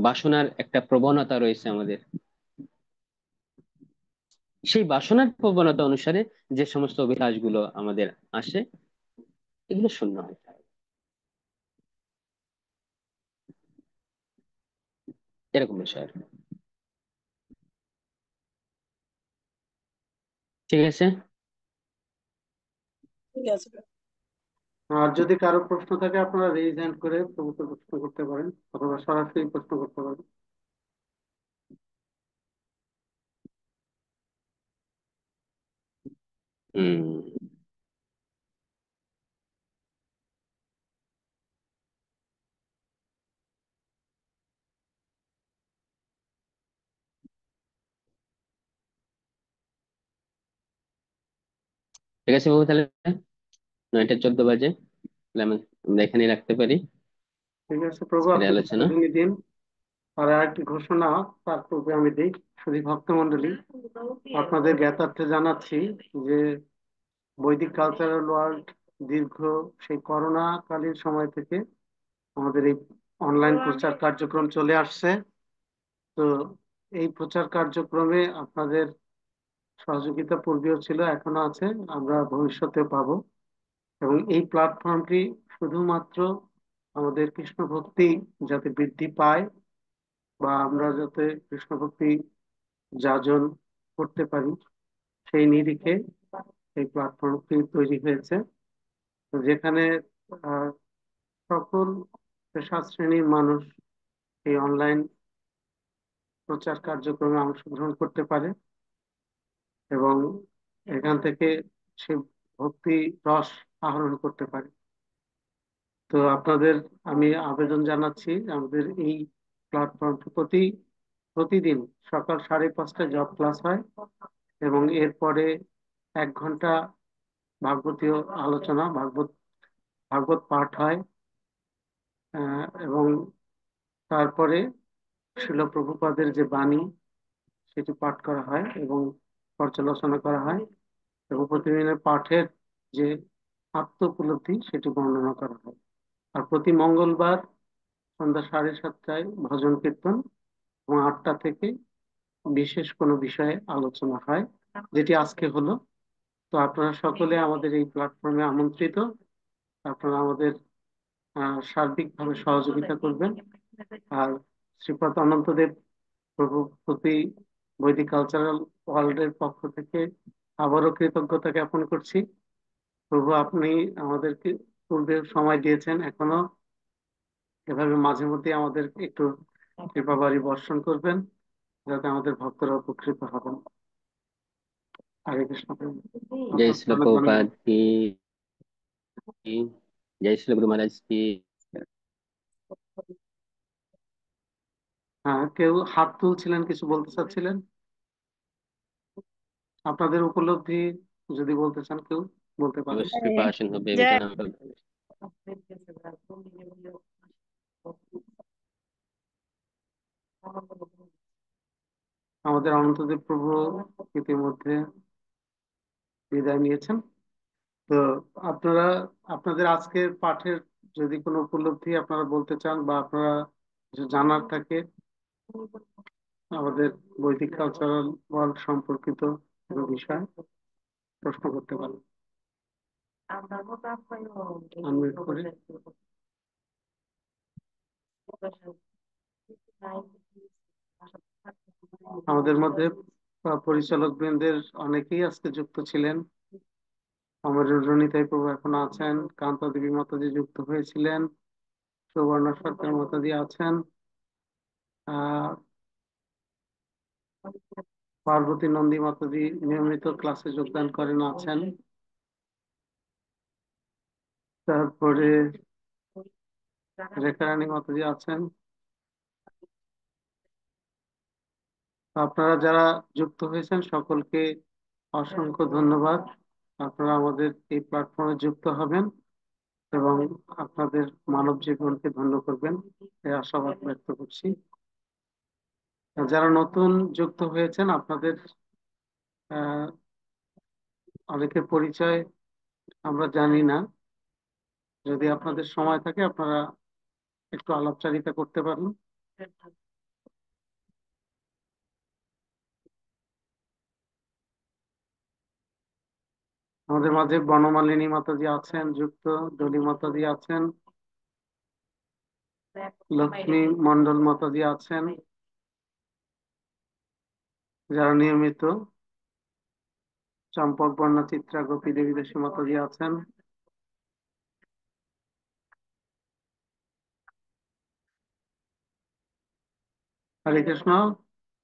A: বাসনার একটা প্রবণতা রয়েছে আমাদের, সেই বাসনার প্রবণতা অনুসারে যে সমস্ত অভিলাষগুলো আমাদের আসে, এগুলো শূন্য হতে হবে, এরকম বিষয় আর কি। ঠিক আছে।
D: ঠিক আছে প্রভু।
E: আর যদি কারো প্রশ্ন থাকে আপনারা রেইজ হ্যান্ড করে প্রভুকে প্রশ্ন করতে পারেন অথবা সরাসরি প্রশ্ন করতে পারেন।
A: হম। ঠিক আছে বাবু, তাহলে 9:14 বাজে, তাহলে আমরা এখানেই রাখতে পারি
E: ঠিক আছে প্রভু,
A: আজকের
E: আপনি
A: আলোচনা।
E: প্রতিদিনই দিন। আর আরেকটি ঘোষণা তার পূর্বে আমি দিই। শুধু ভক্তমণ্ডলী, আপনাদের জ্ঞাতার্থে জানাচ্ছি যে বৈদিক কালচারাল ওয়ার্ল্ড দীর্ঘ সেই করোনা কালীন সময় থেকে আমাদের এই অনলাইন প্রচার কার্যক্রম চলে আসছে। তো এই প্রচার কার্যক্রমে আপনাদের সহযোগিতা পূর্বেও ছিল, এখনো আছে, আমরা ভবিষ্যতে পাবো। এবং এই প্ল্যাটফর্মটি শুধুমাত্র আমাদের কৃষ্ণ ভক্তি যাতে বৃদ্ধি পায় বা আমরা যাতে কৃষ্ণ ভক্তি যাজন করতে পারি, সেই নিরিখে এই প্ল্যাটফর্মটি তৈরি হয়েছে। তো যেখানে আহ, সকল পেশা শ্রেণীর মানুষ এই অনলাইন প্রচার কার্যক্রমে অংশগ্রহণ করতে পারে এবং এখান থেকে সে ভক্তি রস আহরণ করতে পারে। তো আপনাদের আমি আবেদন জানাচ্ছি, আমাদের এই প্ল্যাটফর্ম প্রতিদিন সকাল 5:30টায় জব ক্লাস হয় এবং এরপরে 1 ঘন্টা ভাগবতীয় আলোচনা, ভাগবত পাঠ হয়। এবং তারপরে শিল প্রভুপাদের যে বাণী সেটি পাঠ করা হয় এবং পর্যালোচনা করা হয় এবং প্রতিদিনের পাঠের যে আত্ম উপলব্ধি সেটি বর্ণনা করা হয়। আর প্রতি মঙ্গলবার সন্ধ্যা 7:30টায় ভজন কীর্তন এবং 8টা থেকে বিশেষ কোনো বিষয়ে আলোচনা হয়, যেটি আজকে হলো। তো আপনারা সকলে আমাদের এই প্ল্যাটফর্মে আমন্ত্রিত। আপনারা আমাদের সার্বিকভাবে সহযোগিতা করবেন। আর শ্রীপাদ অনন্তদেব প্রভু প্রতি বৈদিক কালচারাল ওয়ার্ল্ডের পক্ষ থেকে আবারও কৃতজ্ঞতা জ্ঞাপন করছি। প্রভু, আপনি আমাদেরকে পূর্বে সময় দিয়েছেন, এখনো এভাবে মাঝে মধ্যে আমাদের একটু কৃপাবাড়ি বর্ষণ করবেন যাতে আমাদের ভক্তরা উপকৃত হবেন। হরে কৃষ্ণ প্রভু।
A: জয়
E: আপনার
A: শ্রী
E: অনেক
A: প্রভুপাদ
E: ধন্যবাদ।
A: কি, জয় শ্রী গুরু মহারাজ কি।
I: হ্যাঁ, কেউ হাত তুলছিলেন, কিছু বলতে চাচ্ছিলেন? আপনাদের উপলব্ধি যদি বলতে চান কেউ বলতে পারেন।
A: Preparation হবে
H: যে
A: বিধান আমরা
I: আমাদের অনন্তদেব প্রভু ইতিমধ্যে বিদায় নিয়েছেন। তো আপনারা আপনাদের আজকের পাঠের যদি কোনো উপলব্ধি আপনারা বলতে চান বা আপনারা কিছু জানার থাকে আমাদের বৈদিক কালচারাল ওয়ার্ল্ড সম্পর্কিত কোনো বিষয় প্রশ্ন করতে পারেন আনমিউট করে। আমাদের মধ্যে পরিচালক বৃন্দের অনেকেই আজকে যুক্ত ছিলেন। আমাদের রণিতাই প্রভু এখন আছেন, কান্তা দেবী মাতাজি যুক্ত হয়েছিলেন, সুবর্ণা সরকার মাতাজি আছেন, আহ পার্বতী নন্দী মাতাজি নিয়মিত ক্লাসে যোগদান করেন আছেন। তারপরে রেখারানী মাতাজি আছেন। আপনারা যারা যুক্ত হয়েছেন সকলকে অসংখ্য ধন্যবাদ। আপনারা আমাদের এই প্ল্যাটফর্মে যুক্ত হবেন এবং আপনাদের মানব জীবনকে ধন্য করবেন এই আশাবাদ ব্যক্ত করছি। যারা নতুন যুক্ত হয়েছেন আপনাদের আহ অনেকের পরিচয় আমরা জানি না, যদি আপনাদের সময় থাকে আপনারা একটু আলাপচারিতা করতে পারেন। আমাদের মাঝে বনমালিনী মাতাজি আছেন যুক্ত, ডলি মাতাজি আছেন, লক্ষ্মী মন্ডল মাতাজি আছেন যারা নিয়মিত, চম্পক বর্ণা চিত্রা গোপী দেবী দাসী মাতাজি আছেন। হরে কৃষ্ণ।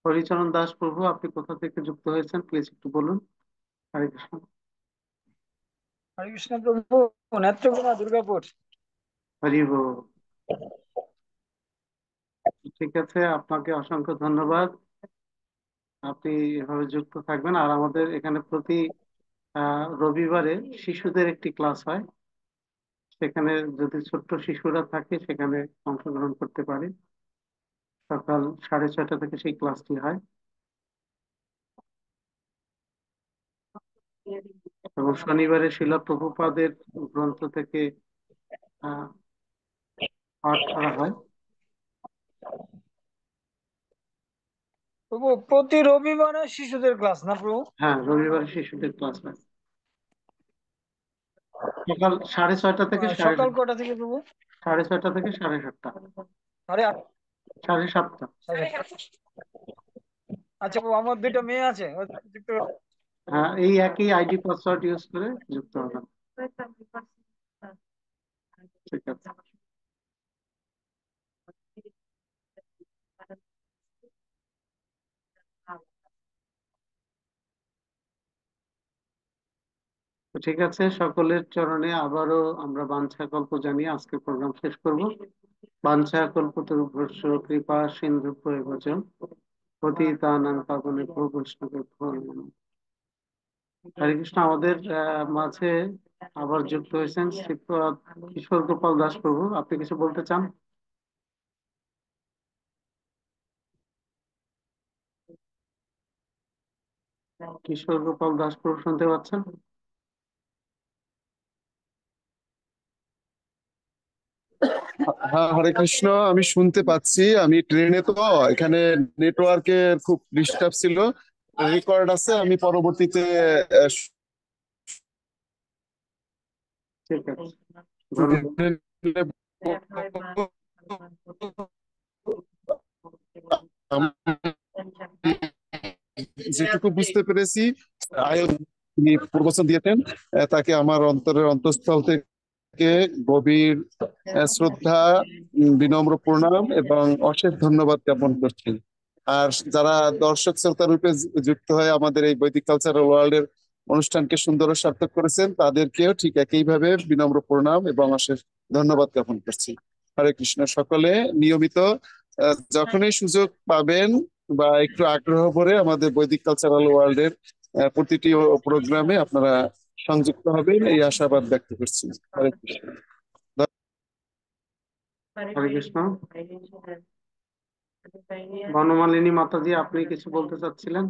I: হরিচরণ দাস প্রভু আপনি কোথা থেকে যুক্ত হয়েছেন প্লিজ একটু বলুন। হরে কৃষ্ণ।
J: হরে কৃষ্ণ প্রভু, নেত্রকোনা দুর্গাপুর।
I: হরি বল। ঠিক আছে, আপনাকে অসংখ্য ধন্যবাদ। আপনি এভাবে যুক্ত থাকবেন। আর আমাদের এখানে প্রতি রবিবারে শিশুদের একটি ক্লাস হয়, সেখানে যদি ছোট্ট শিশুরা থাকে সেখানে অংশগ্রহণ করতে পারে। সকাল 6:30 থেকে সেই ক্লাসটি হয় এবং শনিবারে শিলা প্রভুপাদের গ্রন্থ থেকে পাঠ করা হয়।
J: প্রভু প্রতি রবিবারে শিশুদের ক্লাস না প্রভু?
I: হ্যাঁ, রবিবারে শিশুদের ক্লাস হয় সকাল 6:30 থেকে
J: সকাল কটা থেকে প্রভু?
I: 6:30 থেকে 7:30। 7:30।
J: আচ্ছা প্রভু, আমার দুটো মেয়ে আছে,
I: হ্যাঁ, এই একই আইডি পাসওয়ার্ড ইউজ করে যুক্ত হবেন। ঠিক আছে। ঠিক আছে, সকলের চরণে আবারও আমরা বাঞ্ছা কল্প জানিয়ে আজকের প্রোগ্রাম শেষ করব। বাঞ্ছা কল্পতরুভ্যশ্চ কৃপা সিন্ধুভ্যেব চ পতিতানাং পাবনেভ্যো বৈষ্ণবেভ্যো নমো নমঃ। হরে কৃষ্ণ। আমাদের মাঝে আবার যুক্ত হয়েছেন শ্রীপাদ কিশোর গোপাল দাস প্রভু, আপনি কিছু বলতে চান? কিশোর গোপাল দাস প্রভু শুনতে পাচ্ছেন?
K: হ্যাঁ, হরে কৃষ্ণ, আমি শুনতে পাচ্ছি। আমি ট্রেনে, তো এখানে নেটওয়ার্কের খুব ডিস্টার্ব ছিল। রেকর্ড আছে, আমি পরবর্তীতে
I: ঠিক আছে,
K: যেটুকু বুঝতে পেরেছি তিনি প্রবচন দিয়েছেন, তাকে আমার অন্তরের অন্তঃস্থল থেকে গভীর শ্রদ্ধা, বিনম্র প্রণাম এবং অশেষ ধন্যবাদ জ্ঞাপন করছি। আর যারা দর্শক শ্রোতা রূপে যুক্ত হয়ে আমাদের এই বৈদিক কালচারাল ওয়ার্ল্ডের অনুষ্ঠানকে সুন্দর ও সার্থক করেছেন, তাদেরকেও ঠিক একইভাবে বিনম্র প্রণাম এবং অশেষ ধন্যবাদ জ্ঞাপন করছি। হরে কৃষ্ণ। সকলে নিয়মিত যখনই সুযোগ পাবেন বা একটু আগ্রহ করে আমাদের বৈদিক কালচারাল ওয়ার্ল্ডের প্রতিটি প্রোগ্রামে আপনারা সংযুক্ত হবেন এই আশাবাদ ব্যক্ত করছি। হরে কৃষ্ণ।
I: হরে কৃষ্ণ। বনমালিনী মাতাজি, আপনি কিছু বলতে চাচ্ছিলেন?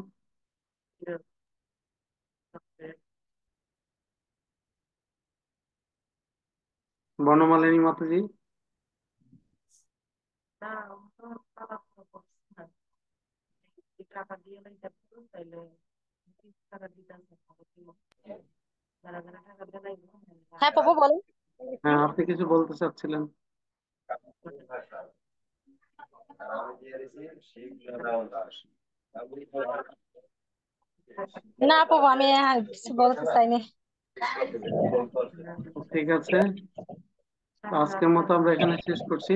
I: বনমালিনী মাতাজি।
C: হ্যাঁ প্রভু বলেন।
I: হ্যাঁ, আপনি কিছু বলতে চাচ্ছিলেন?
C: না প্রভু আমি কিছু বলতে চাইনি।
I: ঠিক আছে, আজকের মতো আমরা এখানে শেষ করছি।